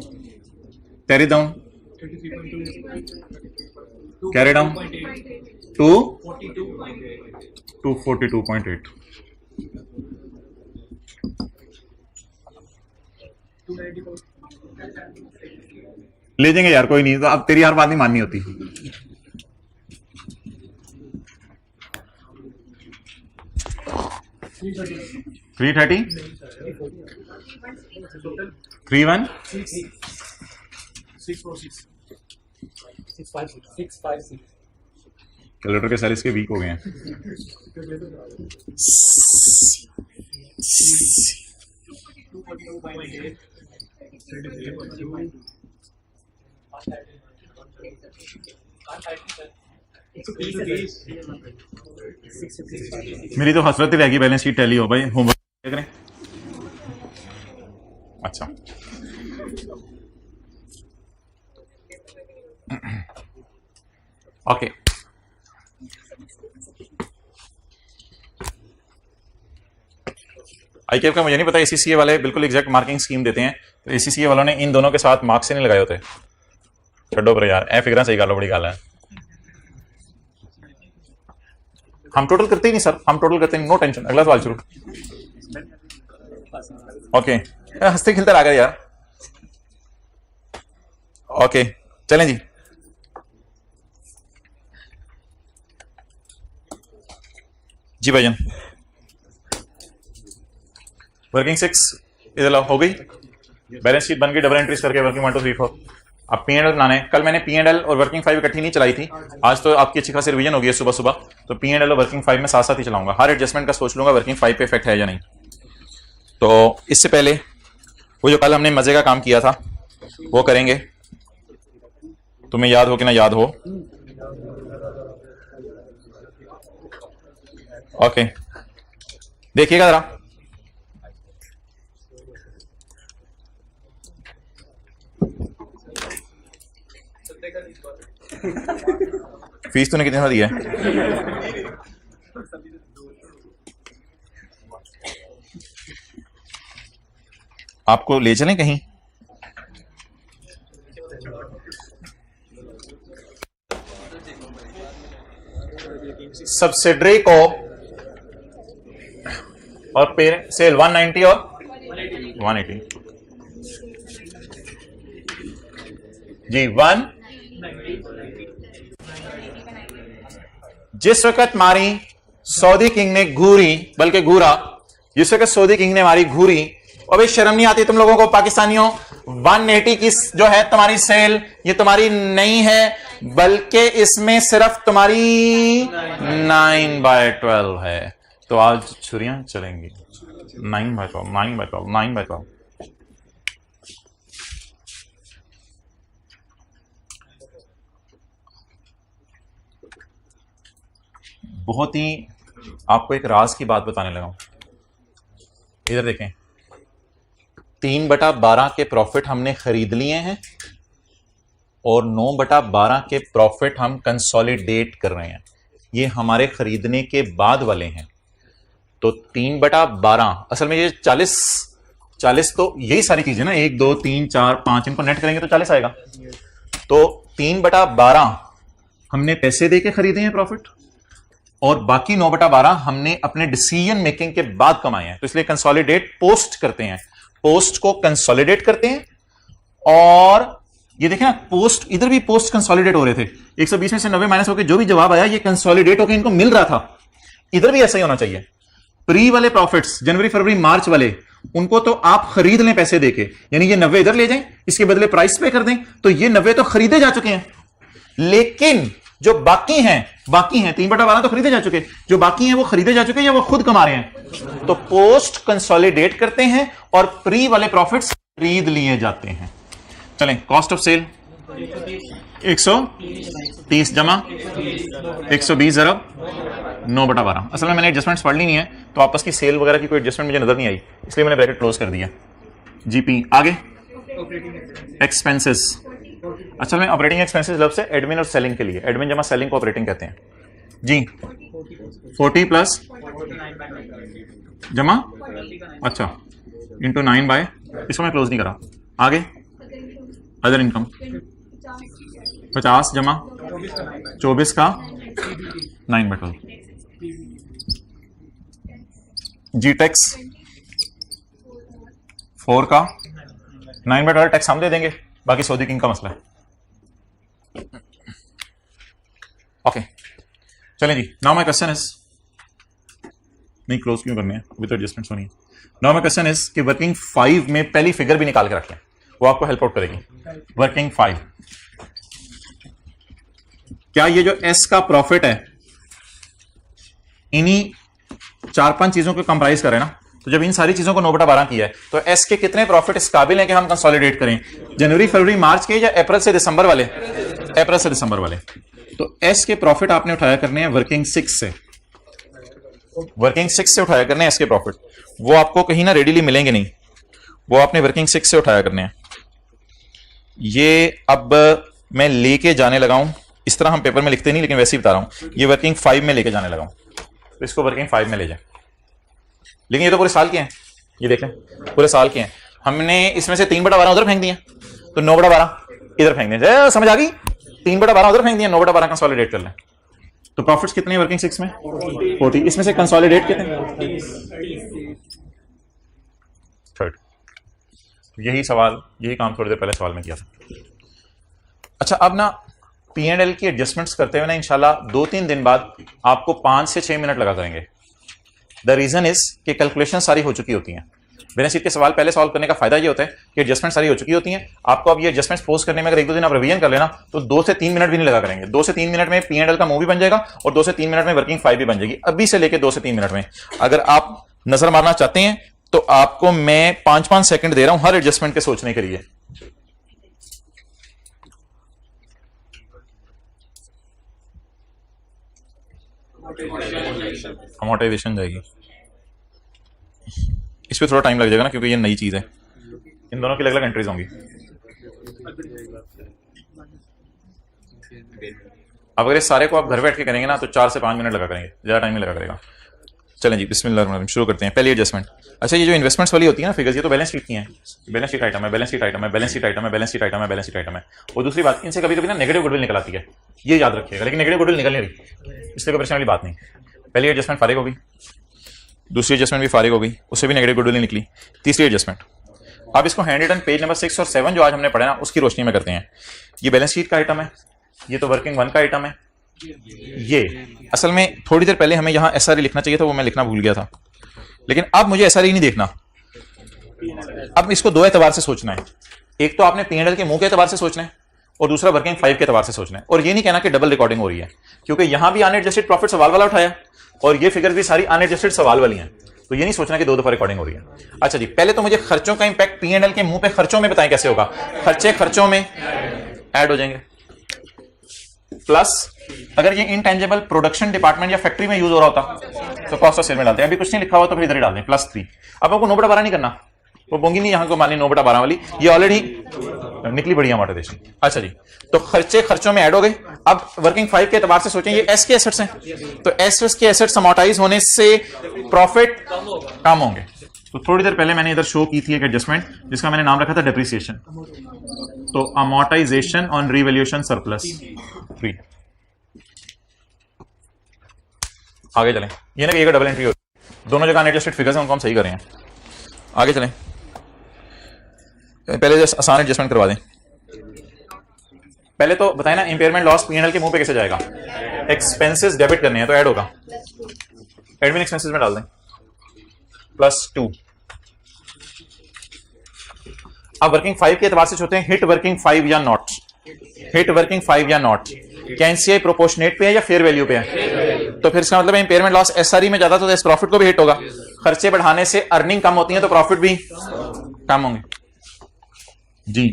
carry down, carry down to 242.8। ले जाएंगे यार, कोई नहीं, तो अब तेरी हर बात नहीं माननी होती। 330, 31, 656 कैलकुलेटर के सारे इसके वीक हो गए हैं। मेरी तो हसरत ही रहेगी बैलेंस शीट टैली हो भाई, होमवर्क करें। अच्छा ओके, आईकेएफ का मुझे नहीं पता, एसीसीए वाले बिल्कुल एग्जैक्ट मार्किंग स्कीम देते हैं, तो एसीसीए वालों ने इन दोनों के साथ मार्क्स से नहीं लगाए होते। छड्डो पर यार, ए फिगर सही गालो बड़ी गाल है। हम टोटल करते ही नहीं सर, हम टोटल करते नहीं, नो टेंशन। अगला सवाल शुरू। ओके, हंसते खिलते आ गए यार। ओके चलें जी। जी भाईजान, वर्किंग 6 इधर हो गई, बैलेंस शीट बन गई, डबल एंट्रीज करके वर्किंग 1 2 3 4। अब P&L बनाने, कल मैंने P&L और वर्किंग 5 इकट्ठी नहीं चलाई थी, आज तो आपकी अच्छी खासी रिवीजन होगी है सुबह सुबह, तो P&L और वर्किंग 5 में साथ साथ ही चलाऊंगा, हर एडजस्टमेंट का सोच लूंगा वर्किंग 5 पे इफेक्ट है या नहीं। तो इससे पहले वो जो कल हमने मजे का काम किया था वो करेंगे, तुम्हें याद हो कि ना याद हो। ओके देखिएगा जरा, फीस तूने कितना दिया है? आपको ले चलें कहीं? सब्सिडरी को और पेरेंट सेल 190 और 180 जी 1। जिस वक्त मारी सऊदी किंग ने घूरी, बल्कि घूरा, जिस वक्त सऊदी किंग ने मारी घूरी, अबे शर्म नहीं आती तुम लोगों को पाकिस्तानियों? 180 की जो है तुम्हारी सेल, ये तुम्हारी नहीं है, बल्कि इसमें सिर्फ तुम्हारी 9/12 है। तो आज छुरियां चलेंगी 9/12, 9/12, 9/12। बहुत ही आपको एक राज की बात बताने लगा हूं, इधर देखें, 3/12 के प्रॉफिट हमने खरीद लिए हैं और 9/12 के प्रॉफिट हम कंसोलिडेट कर रहे हैं, ये हमारे खरीदने के बाद वाले हैं। तो 3/12 असल में ये 40 तो यही सारी चीजें ना, 1 2 3 4 5 इनको नेट करेंगे तो 40 आएगा। तो 3/12 हमने पैसे दे के खरीदे हैं प्रॉफिट, और बाकी 9/12 हमने अपने डिसीजन मेकिंग के बाद कमाए हैं। तो इसलिए कंसोलिडेट पोस्ट करते हैं, पोस्ट को कंसोलिडेट करते हैं। और ये देखें ना, पोस्ट, इधर भी पोस्ट कंसोलिडेट हो रहे थे, 120 में से 90 माइनस होकर जो भी जवाब आया ये कंसोलिडेट होकर इनको मिल रहा था। इधर भी ऐसा ही होना चाहिए। प्री वाले प्रॉफिट्स जनवरी फरवरी मार्च वाले, उनको तो आप खरीद लें पैसे देके, यानी ये 90 इधर ले जाएं, इसके बदले प्राइस पे कर दें, तो ये 90 तो खरीदे जा चुके हैं। लेकिन जो बाकी हैं 3/12 तो खरीदे जा चुके, जो बाकी हैं वो खरीदे जा चुके या वो खुद कमा रहे हैं। तो पोस्ट कंसोलिडेट करते हैं और प्री वाले प्रॉफिट्स खरीद लिए जाते हैं। चलें, कॉस्ट ऑफ सेल 130 जमा 120 ज़रब 9/12। असल में मैंने एडजस्टमेंट्स पढ़ ली नहीं है, तो आपस की सेल वगैरह की कोई एडजस्टमेंट मुझे नजर नहीं आई, इसलिए मैंने ब्रैकेट क्लोज कर दिया। जीपी आगे एक्सपेंसेस। अच्छा, मैं ऑपरेटिंग एक्सपेंसेस लफ्ज़ से एडमिन और सेलिंग के लिए, एडमिन जमा सेलिंग को ऑपरेटिंग कहते हैं जी। 40 प्लस जमा, अच्छा, इंटू 9 बाय, इसको मैं क्लोज नहीं करा। आगे अदर इनकम 50 जमा 24 का 9/12। जी टैक्स 4 का 9/12 टैक्स हम दे देंगे, बाकी सऊदी किंग का मसला है। ओके, चलें जी। नाउ माय क्वेश्चन इज, नहीं क्लोज क्यों करने हैं, अभी तो एडजस्टमेंट्स होनी है। नाउ माय क्वेश्चन इज कि वर्किंग 5 में पहली फिगर भी निकाल के रखें, वो आपको हेल्प आउट करेगी। वर्किंग 5, क्या ये जो एस का प्रॉफिट है इन्हीं 4-5 चीजों को कंप्राइज करे ना, तो जब इन सारी चीजों को 9/12 किया है तो एस के कितने प्रॉफिट इस काबिल हैं कि हम कंसोलिडेट करें, जनवरी फरवरी मार्च के या अप्रैल से दिसंबर वाले? अप्रैल से दिसंबर वाले। तो एस के प्रॉफिट आपने उठाया करने हैं वर्किंग 6 से, वर्किंग 6 से उठाया करने हैं एस के प्रॉफिट। वो आपको कहीं ना रेडीली मिलेंगे नहीं, वो आपने वर्किंग 6 से उठाया करने हैं। ये अब मैं लेके जाने लगा हूं, इस तरह हम पेपर में लिखते नहीं लेकिन वैसे ही बता रहा हूं, ये वर्किंग 5 में लेके जाने लगा हूं, तो इसको वर्किंग 5 में ले जाए। लेकिन ये तो पूरे साल के हैं, ये देखें पूरे साल के हैं। हमने इसमें से 3/12 उधर फेंक दिए, तो 9/12 इधर फेंक दें, समझ आ गई? 3/12 उधर फेंक दिए, 9/12 कंसोलिडेट कर लें। तो प्रॉफिट्स कितने वर्किंग 6 में? 40। इसमें से कंसोलिडेट कितने? 30। यही सवाल, यही काम थोड़ी देर पहले सवाल में किया था। अच्छा, अब ना P&L की एडजस्टमेंट्स करते हुए ना इंशाल्लाह 2-3 दिन बाद आपको 5 से 6 मिनट लगा करेंगे। द रीजन इज कि कैलकुलेशन सारी हो चुकी होती हैं। बैलेंस शीट के सवाल पहले सॉल्व करने का फायदा ये होता है कि एडजस्टमेंट सारी हो चुकी होती हैं। आपको अब ये एडजस्टमेंट्स पोस्ट करने में अगर 1-2 दिन आप रिवीजन कर लेना तो 2 से 3 मिनट भी नहीं लगा करेंगे। 2 से 3 मिनट में P&L का मूव भी बन जाएगा और 2 से 3 मिनट में वर्किंग 5 भी बन जाएगी। अभी से लेकर 2 से 3 मिनट में अगर आप नजर मारना चाहते हैं तो आपको मैं 5-5 सेकंड दे रहा हूं हर एडजस्टमेंट के सोचने के लिए। अमोर्टाइजेशन जाएगी, इस पे थोड़ा टाइम लग जाएगा ना क्योंकि ये नई चीज है, इन दोनों की अलग अलग एंट्रीज होंगी। अब अगर इस सारे को आप घर बैठ के करेंगे ना तो 4 से 5 मिनट लगा करेंगे, ज्यादा टाइम नहीं लगा करेगा। चलें जी, बिस्मिल्लाह शुरू करते हैं। पहली एडजस्टमेंट, अच्छा ये जो इन्वेस्टमेंट्स वाली होती है ना फिगर्स, ये तो बैलेंस शीट की हैं। बैलेंस शीट आइटम है, बैलेंस शीट आइटम है, बैलेंस शीट आइटम है, बैलेंस शीट आइटम है, बैलेंस शीट आइटम है। और दूसरी बात, इनसे कभी कभी ना नेगेटिव गुडविल निकल आती है, ये याद रखिएगा। लेकिन नेगेटिव गुडविल निकल नहीं रही, इसलिए कोई परेशानी वाली बात नहीं। पहली एडजस्टमेंट फारिग हो गई, दूसरी एडजस्टमेंट भी फारिग हो गई, उससे भी नेगेटिव गुडविल निकली। तीसरी एडजस्टमेंट, अब इसको हैंड रिटन पेज नंबर 6 और 7 जो आज हमने पढ़ा ना उसकी रोशनी में करते हैं। ये बैलेंस शीट का आइटम है, ये तो वर्किंग 1 का आइटम है। ये असल में थोड़ी देर पहले हमें यहाँ SRE लिखना चाहिए था, वो मैं लिखना भूल गया था। लेकिन अब मुझे SRE नहीं देखना, अब इसको 2 एतबार से सोचना है। एक तो आपने P&L के मुंह के एतबार से सोचना है और दूसरा वर्किंग 5 के एतबार से सोचना है। और ये नहीं कहना कि डबल रिकॉर्डिंग हो रही है, क्योंकि यहां भी अनएडजस्टेड प्रॉफिट सवाल वाला उठाया और ये फिगर भी सारी अनएडजस्टेड सवाल वाली हैं, तो ये नहीं सोचना कि 2 दफा रिकॉर्डिंग हो रही है। अच्छा जी, पहले तो मुझे खर्चों का इंपैक्ट P&L के मुंह पे खर्चों में बताएं कैसे होगा। खर्चे खर्चों में ऐड हो जाएंगे, प्लस अगर ये इनटेंजिबल प्रोडक्शन डिपार्टमेंट या फैक्ट्री में यूज हो रहा होता तो कॉस्ट ऑफ सेल में डालते हैं। अभी कुछ नहीं लिखा हुआ तो फिर इधर ही डाल दें +3। अब आपको 9/12 नहीं करना, वो बोंगी नहीं यहाँ को मान ली 9/12 वाली, ये ऑलरेडी निकली बढ़िया अमोर्टाइजेशन। अच्छा जी, तो खर्चे खर्चों में ऐड हो गए। अब वर्किंग 5 के एतबार से सोचें, ये एस के एसेट्स हैं, तो एस के एसेट्स अमोर्टाइज होने से प्रॉफिट कम होंगे। तो थोड़ी देर पहले मैंने इधर शो की थी एक एडजस्टमेंट जिसका मैंने नाम रखा था डेप्रिसिएशन। तो अमोर्टाइजेशन ऑन रिवैल्यूएशन सरप्लस 3, आगे चलें, ये ना कि एक डबल एंट्री हो, दोनों जगह अनएडजस्टेड फिगर्स हैं, उनको हम सही कर रहे हैं। आगे चलें, पहले आसान एडजस्टमेंट करवा दें। पहले तो बताए ना इंपेयरमेंट लॉस P&L के मुंह पे कैसे जाएगा, एक्सपेंसेस डेबिट करने हैं तो ऐड होगा, एडमिन एक्सपेंसेस में डाल दें +2। अब वर्किंग 5 के एतबार से होते हैं हिट वर्किंग 5 या नॉट, हिट वर्किंग 5 या नॉट, क्या एनसीआई प्रोपोर्शनेट पे है या फेयर वैल्यू पे है? तो फिर इसका मतलब इंपेयरमेंट लॉस एसआरई में ज्यादा तो इस प्रॉफिट को भी हिट होगा, खर्चे बढ़ाने से अर्निंग कम होती है तो प्रॉफिट भी कम होंगे जी।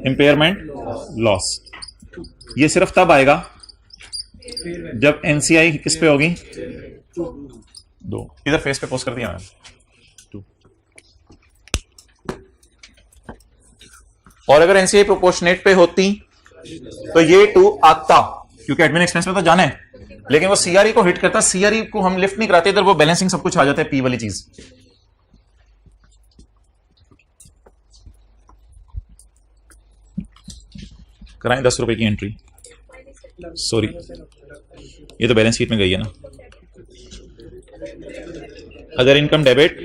इंपेयरमेंट लॉस ये सिर्फ तब आएगा जब एनसीआई किस पे होगी, 2, इधर फेस पे पोस्ट कर दिया मैंने 2, और अगर एनसीआई प्रोपोर्शनेट पे होती तो ये 2 आता, क्योंकि एडमिन एक्सपेंस में तो जाना है, लेकिन वो सीआरई को हिट करता, सीआरई को हम लिफ्ट नहीं कराते, इधर वो बैलेंसिंग सब कुछ आ जाता है पी वाली चीज। कराएं 10 रुपए की एंट्री, सॉरी ये तो बैलेंस शीट में गई है ना। अगर इनकम डेबिट,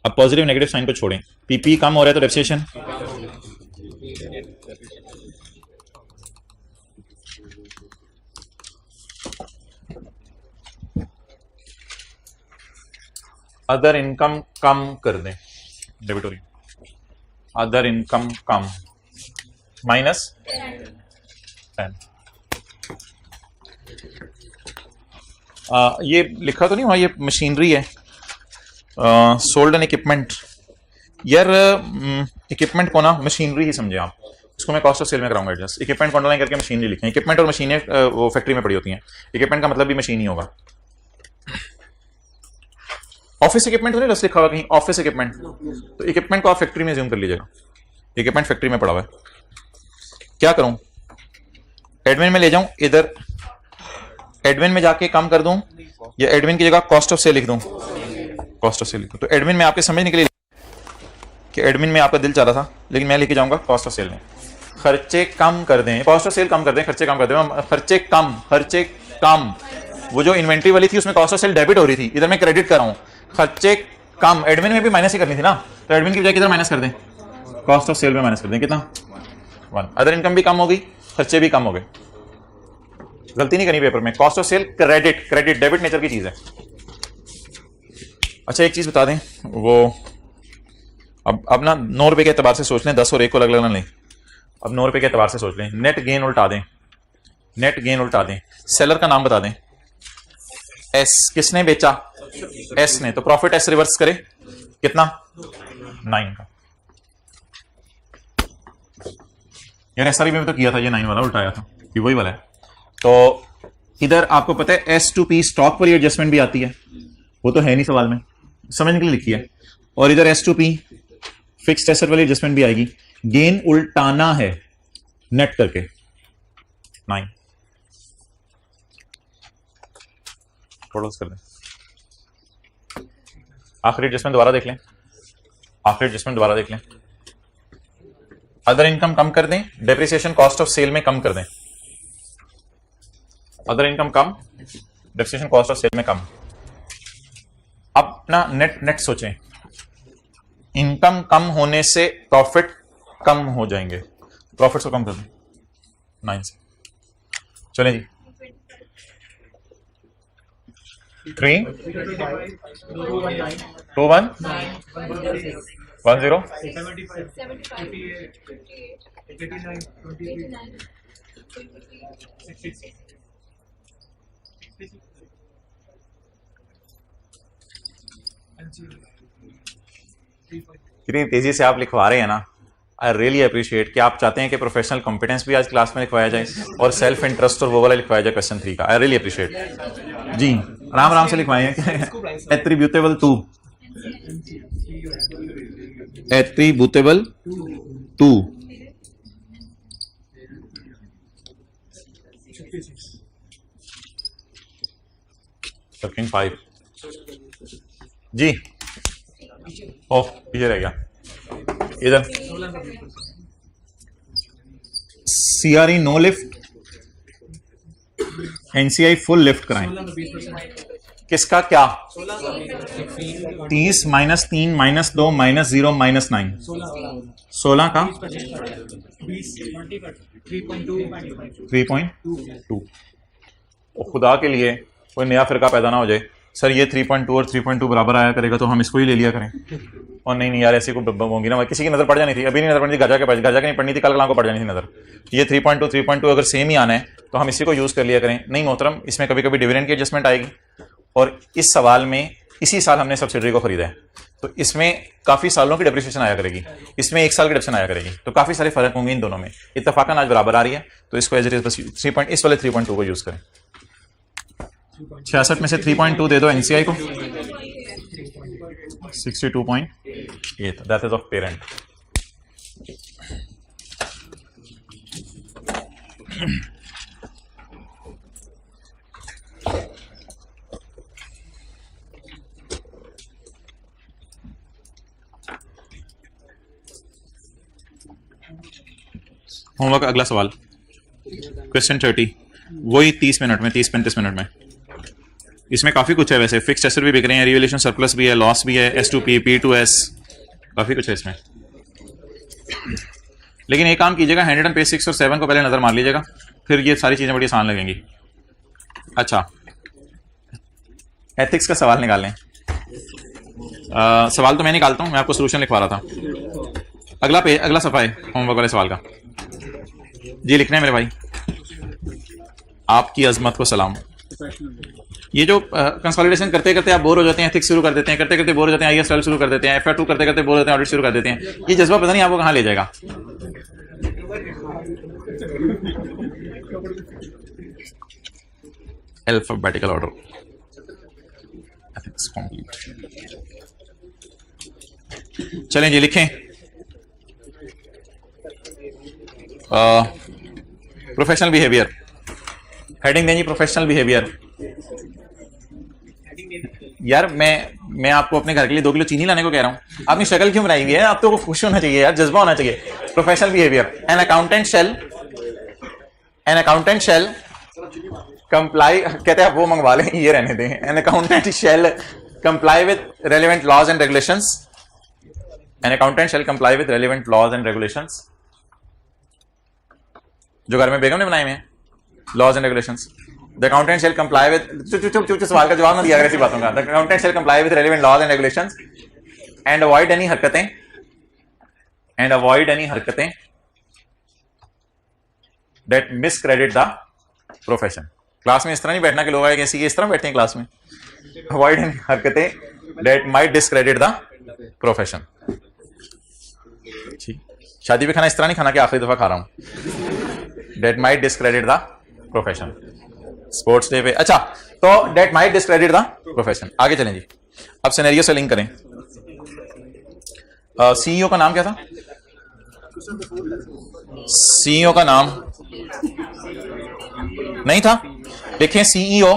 अब पॉजिटिव नेगेटिव साइन को छोड़ें, पीपी कम हो रहा है तो डेप्रिसिएशन, अदर इनकम कम कर दें, डेबिटोरी अदर इनकम कम -10। ये लिखा तो नहीं हुआ, ये मशीनरी है, सोल्ड एंड इक्विपमेंट। यार इक्विपमेंट को ना मशीनरी ही समझे आप, इसको मैं कॉस्ट ऑफ सेल में कराऊंगा एडजस्ट। इक्विपमेंट को अंडरलाइन करके मशीनरी लिखें, इक्विपमेंट और मशीनें वो फैक्ट्री में पड़ी होती हैं, इक्विपमेंट का मतलब भी मशीन ही होगा। ऑफिस इक्विपमेंट तो नहीं लिखा हुआ कहीं, ऑफिस इक्विपमेंट, तो इक्विपमेंट को आप फैक्ट्री में ज्यूम कर लीजिएगा, इक्विपमेंट फैक्ट्री में पड़ा हुआ है। क्या करूं, एडमिन में ले जाऊं, इधर एडमिन में जाके कम कर दूं, या एडमिन की जगह कॉस्ट ऑफ सेल लिख दूं, कॉस्ट ऑफ सेल लिख दूं। तो एडमिन में आपके समझने के लिए कि एडमिन में आपका दिल चाह रहा था, लेकिन मैं लेके जाऊंगा कॉस्ट ऑफ सेल में। खर्चे कम कर दें, कॉस्ट ऑफ सेल कम कर दें, खर्चे कम कर दें, खर्चे कम, खर्चे कम। वो जो इन्वेंट्री वाली थी उसमें कॉस्ट ऑफ सेल डेबिट हो रही थी, इधर मैं क्रेडिट कर रहा हूं, खर्चे कम। एडमिन में भी माइनस ही करनी थी ना, तो एडमिन की बजाय किधर माइनस कर दें, कॉस्ट ऑफ सेल में माइनस कर दें, कितना 1। अदर इनकम भी कम होगी, खर्चे भी कम हो गए। गलती नहीं करनी पेपर में, cost of cell credit, credit debit nature की चीज है। अच्छा एक चीज बता दें, वो अब ना 9 रुपए के एतबार से सोच लें, 10 और 1 को अलग अलग लें। अब 9 रुपए के एतबार से सोच लें, नेट गेन उल्टा दें, नेट गेन उल्टा दें, सेलर का नाम बता दें, एस, किसने बेचा, एस ने, तो प्रॉफिट एस रिवर्स करे कितना, 9 का। यार एसआरई में भी तो किया था, ये 9 वाला उल्टाया था, ये वही वाला है। तो इधर आपको पता है S2P स्टॉक पर एडजस्टमेंट भी आती है, वो तो है नहीं सवाल में, समझने के लिए लिखी है। और इधर S2P फिक्स्ड एसेट वाली एडजस्टमेंट भी आएगी, गेन उल्टाना है नेट करके 9। टोटल्स कर दें, आखिरी एडजस्टमेंट दोबारा देख लें, आखिरी एडजस्टमेंट दोबारा देख लें। अदर इनकम कम कर दें, डेप्रिसिएशन कॉस्ट ऑफ सेल में कम कर दें, अदर इनकम कम, डेप्रिसिएशन कॉस्ट ऑफ सेल में कम। अब ना नेट नेट सोचें, इनकम कम होने से प्रॉफिट कम हो जाएंगे, प्रॉफिट को कम कर दें 9 से। चलें जी, 3 2 1 1 0 कितनी तेजी से आप लिखवा रहे हैं ना, आई रियली अप्रिशिएट कि आप चाहते हैं कि प्रोफेशनल कॉम्पिटेंस भी आज क्लास में लिखवाया जाए और सेल्फ इंटरेस्ट और वो वाला लिखवाया जाए क्वेश्चन 3 का। आई रियली अप्रिशिएट जी, आराम आराम से लिखवाए हैं। Attributable to, attributable to, working 5 जी, ओह पीछे रह गया, इधर CRE no lift, NCI full lift कराएं। किसका क्या? 30 माइनस 3 माइनस 2 माइनस 0 माइनस 9, 16 का 3.2। खुदा के लिए कोई नया फिरका पैदा ना हो जाए सर ये 3.2 और 3.2 बराबर आया करेगा तो हम इसको ही ले लिया करें। और नहीं यार ऐसी को होंगी ना, किसी की नजर पड़ जानी थी, अभी नहीं नजर पड़नी थी, गजा की नहीं पड़नी थी, कल को पड़ जानी थी नजर। ये 3.2 अगर सेम ही आना है तो हम इसी को यूज कर लिया करें। नहीं मोहतरम, इसमें कभी कभी डिविडेंड की एडजस्टमेंट आएगी, और इस सवाल में इसी साल हमने सब्सिडरी को खरीदा है तो इसमें काफी सालों की डेप्रिसिएशन आया करेगी, इसमें 1 साल की डेप्रिसिएशन आया करेगी, तो काफी सारे फर्क होंगे इन दोनों में। इत्तफाकन आज बराबर आ रही है तो इसको एज इट इज बस इस वाले 3.2 को यूज करें। 66 में से 3.2 दे दो एनसीआई को, 62.8 that is of parent. Homework अगला सवाल क्वेश्चन 30, वही 30 मिनट में, 30-35 मिनट में। इसमें काफी कुछ है वैसे, फिक्स्ड एसेट भी बिक रहे हैं, रिवैल्यूएशन सरप्लस भी है, लॉस भी है, S2P, P2S, काफी कुछ है इसमें। लेकिन एक काम कीजिएगा, 100 एंड पेज 6 और 7 को पहले नजर मार लीजिएगा, फिर ये सारी चीजें बड़ी आसान लगेंगी। अच्छा, एथिक्स का सवाल निकाल लें। सवाल तो मैं निकालता हूं, मैं आपको सोल्यूशन लिखवा रहा था। अगला पेज, अगला सफा है होमवर्क वाले सवाल का जी, लिखना है मेरे भाई। आपकी अजमत को सलाम। ये जो कंसोलिडेशन करते करते आप बोर हो जाते हैं, एथिक्स शुरू कर देते हैं, करते करते बोर हो जाते हैं, IAS 12 शुरू कर देते हैं, FR2 करते करते बोर हो जाते हैं, ऑडिट शुरू कर देते हैं, ये जज्बा पता नहीं आपको कहां ले जाएगा। Alphabetical order, ethics complete. चलें जी, लिखें। प्रोफेशनल बिहेवियर, हेडिंग देंगे प्रोफेशनल बिहेवियर। यार मैं आपको अपने घर के लिए 2 किलो चीनी लाने को कह रहा हूं, आपने शक्ल क्यों बनाई हुई है? आप तो खुश होना चाहिए यार, जज्बा होना चाहिए। Professional behaviour, an accountant shall comply, कहते हैं आप वो मंगवा लें, ये रहने दें। An accountant shall comply with relevant laws and regulations, an accountant shall comply with relevant laws and regulations, जो घर में बेगम ने बनाए हुए हैं, laws and regulations. The accountant shall comply with, चुप सवाल का जवाब ना दिया ऐसी बातों का। The accountant shall comply with relevant laws and regulations and avoid any हरकतें दैट मिसक्रेडिट द प्रोफेशन। क्लास में इस तरह नहीं बैठना कि लोग आए कैसी इस तरह बैठते हैं क्लास में। अवॉइड एनी हरकतें that might discredit the profession. शादी पे खाना इस तरह नहीं खाना कि आखिरी दफा खा रहा हूं, that might discredit the profession. Sports day पे, अच्छा, तो that might discredit the profession. आगे चलें जी, अब सिनेरियो से लिंक करें। सीईओ का नाम क्या था? सीईओ का नाम नहीं था, देखें सीईओ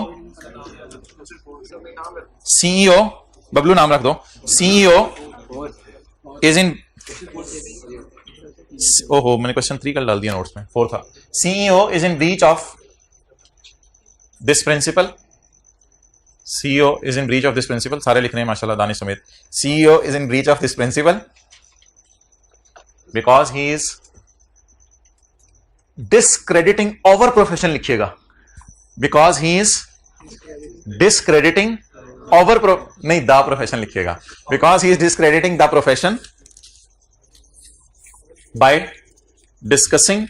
बबलू नाम रख दो। सीईओ इज इन, ओहो मैंने क्वेश्चन 3 कल डाल दिया नोट्स में, 4 था। CEO is in breach of this principle, CEO is in breach of this principle, सारे लिख रहे हैं माशाल्लाह दानिश समेत। CEO is in breach of this principle because he is discrediting our profession, लिखिएगा because he is discrediting our नहीं the profession लिखिएगा, because he is discrediting the profession by discussing,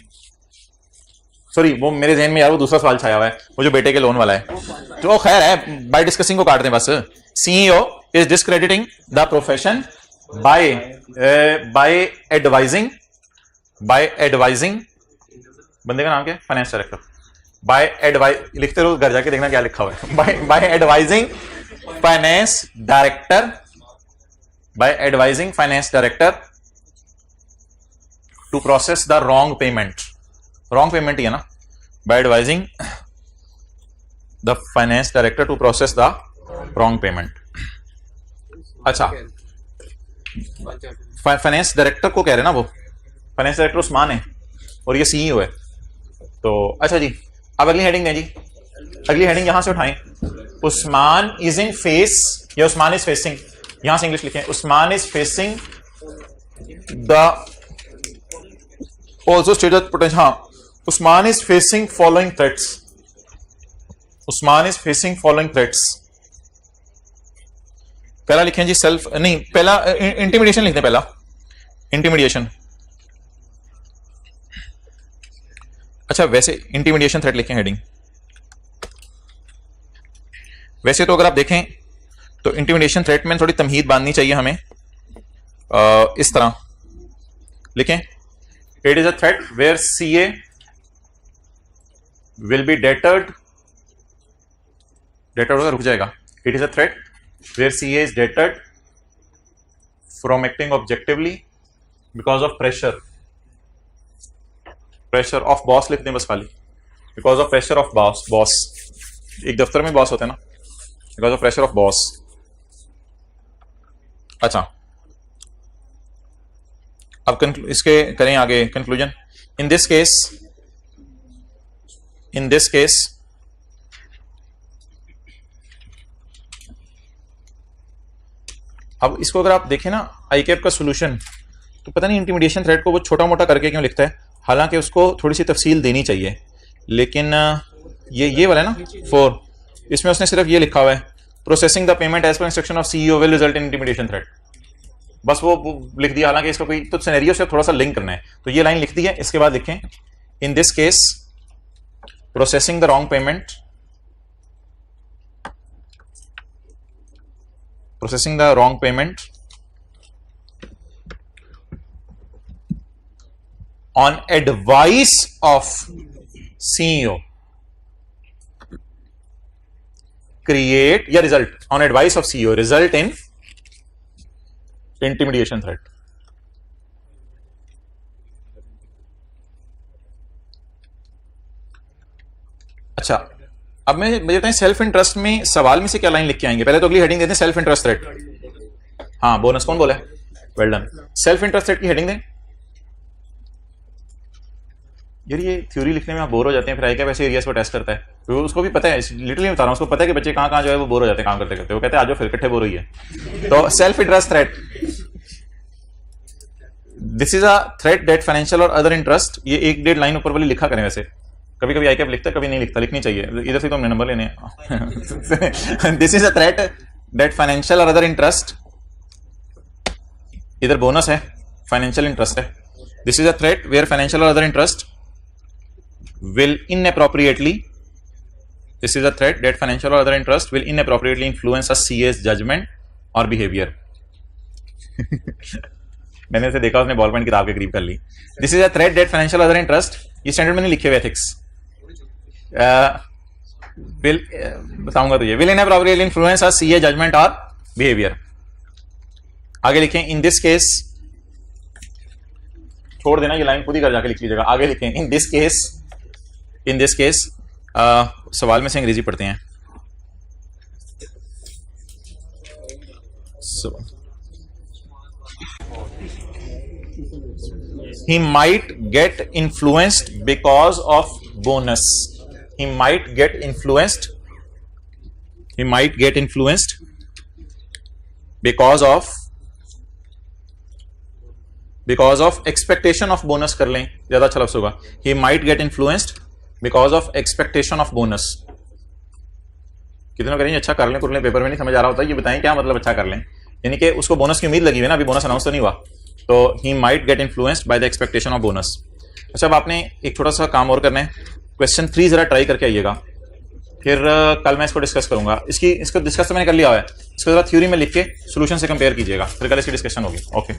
sorry वो मेरे जहन में यार वो दूसरा सवाल छाया हुआ है, वो जो बेटे के लोन वाला है, तो खैर है, बाय डिस्कसिंग को काट दें बस। CEO is discrediting the profession by advising, बंदे का नाम क्या है? Finance director. बाय एडवाइज, लिखते रहो घर जाके देखना क्या लिखा हुआ है। By advising finance director to process the wrong payment ही है ना, by advising the finance director to process the wrong payment. अच्छा, फाइनेंस डायरेक्टर को कह रहे ना, वो फाइनेंस डायरेक्टर उस्मान है और ये सीईओ है। तो अच्छा जी, अब अगली हेडिंग दें जी, अगली हेडिंग यहां से उठाएं, उस्मान इज इन फेस या उस्मान इज फेसिंग, यहां से इंग्लिश लिखें, Usman is facing the also stated potential, हाँ, Usman is facing following threats, Usman is facing following threats. पहला लिखें जी सेल्फ, नहीं पहला इंटिमिडेशन लिखते हैं, पहला इंटिमिडेशन। अच्छा वैसे इंटिमिडेशन थ्रेट लिखें हेडिंग। वैसे तो अगर आप देखें तो इंटिमिडेशन थ्रेट में थोड़ी तमहीद बांधनी चाहिए हमें, इस तरह लिखें, it is a threat where CA will be deterred, deterred होगा रुक जाएगा, it is a threat where CA is deterred from acting objectively because of pressure of boss लिख दें बस खाली, because of pressure of boss, एक दफ्तर में बॉस होते हैं ना, because of pressure of boss। अच्छा अब इसके करें आगे कंक्लूजन। इन दिस केस अब इसको अगर आप देखें ना आईकैप का सोल्यूशन, तो पता नहीं इंटिमिडेशन थ्रेट को वो छोटा मोटा करके क्यों लिखता है, हालांकि उसको थोड़ी सी तफसील देनी चाहिए, लेकिन ये वाला है ना 4, इसमें उसने सिर्फ ये लिखा हुआ है, processing the payment as per instruction of CEO will result in intimidation threat, बस वो लिख दिया, हालांकि इसका कोई तो सिनेरियो से थोड़ा सा लिंक करना है, तो ये लाइन लिख दी है। इसके बाद लिखें, in this case processing the wrong payment, processing the wrong payment on advice of CEO create या result on advice of CEO result in intimidation threat। अच्छा अब मैं बताएं सेल्फ इंटरेस्ट में सवाल में से क्या लाइन लिख के आएंगे, पहले तो अगली हेडिंग देते हैं सेल्फ इंटरेस्ट थ्रेट, हाँ बोनस कौन बोला है, well done. Self interest threat की हेडिंग दें। यार ये थ्योरी लिखने में आप बोर हो जाते हैं, फिर आईकैप ऐसे एरियाज को टेस्ट करता है, तो उसको भी पता है, लिटरली बता रहा हूं, उसको पता है कि बच्चे कहां कहां जो है वो बोर हो जाते हैं काम करते करते, वो कहते हैं आज फिर इकट्ठे बोर हुई है। तो self interest threat, this is a threat that financial और अदर इंटरेस्ट, ये 1-1.5 लाइन ऊपर वाली लिखा करें, वैसे कभी कभी आईकैप लिखता है कभी नहीं लिखता, लिखनी चाहिए, इधर से तो हमने नंबर लेने हैं। This is a threat that financial और अदर इंटरेस्ट, इधर बोनस है फाइनेंशियल इंटरेस्ट है, this is a threat where financial और other interest will inappropriately, this is a threat that financial और other interest will inappropriately influence a CA's judgement और बिहेवियर। मैंने उसे देखा, उसने बॉल पॉइंट किताब के करीब कर ली। This is a threat that financial other interest, ये स्टैंडर्ड में नहीं लिखे हुए एथिक्स, विल बताऊंगा तुझे, will inappropriately influence a CA judgement और बिहेवियर। आगे लिखें, इन दिस केस, छोड़ देना ये लाइन खुद ही कर जाके लिख लीजिएगा, आगे लिखें, इन दिस केस सवाल में से अंग्रेजी पढ़ते हैं। He might get influenced because of bonus. He might get influenced because of expectation of bonus कर लें, ज्यादा अच्छा लफ्ज़ होगा। He might get influenced because of expectation of bonus। कितना करेंगे, अच्छा कर लें, पेपर में नहीं समझ आ रहा होता, ये बताएं क्या मतलब अच्छा कर लें, यानी कि उसको बोनस की उम्मीद लगी हुई ना, अभी बोनस अनाउंस तो नहीं हुआ, तो he might get influenced by the expectation of bonus. अच्छा अब आपने एक छोटा सा काम और करना है, क्वेश्चन 3 जरा ट्राई करके आइएगा, फिर कल मैं इसको डिस्कस करूंगा, इसको डिस्कस तो मैंने कर लिया है, इसको जरा थ्योरी में लिख के सोल्यूशन से कंपेयर कीजिएगा, फिर कल इसकी डिस्कशन होगी। ओके।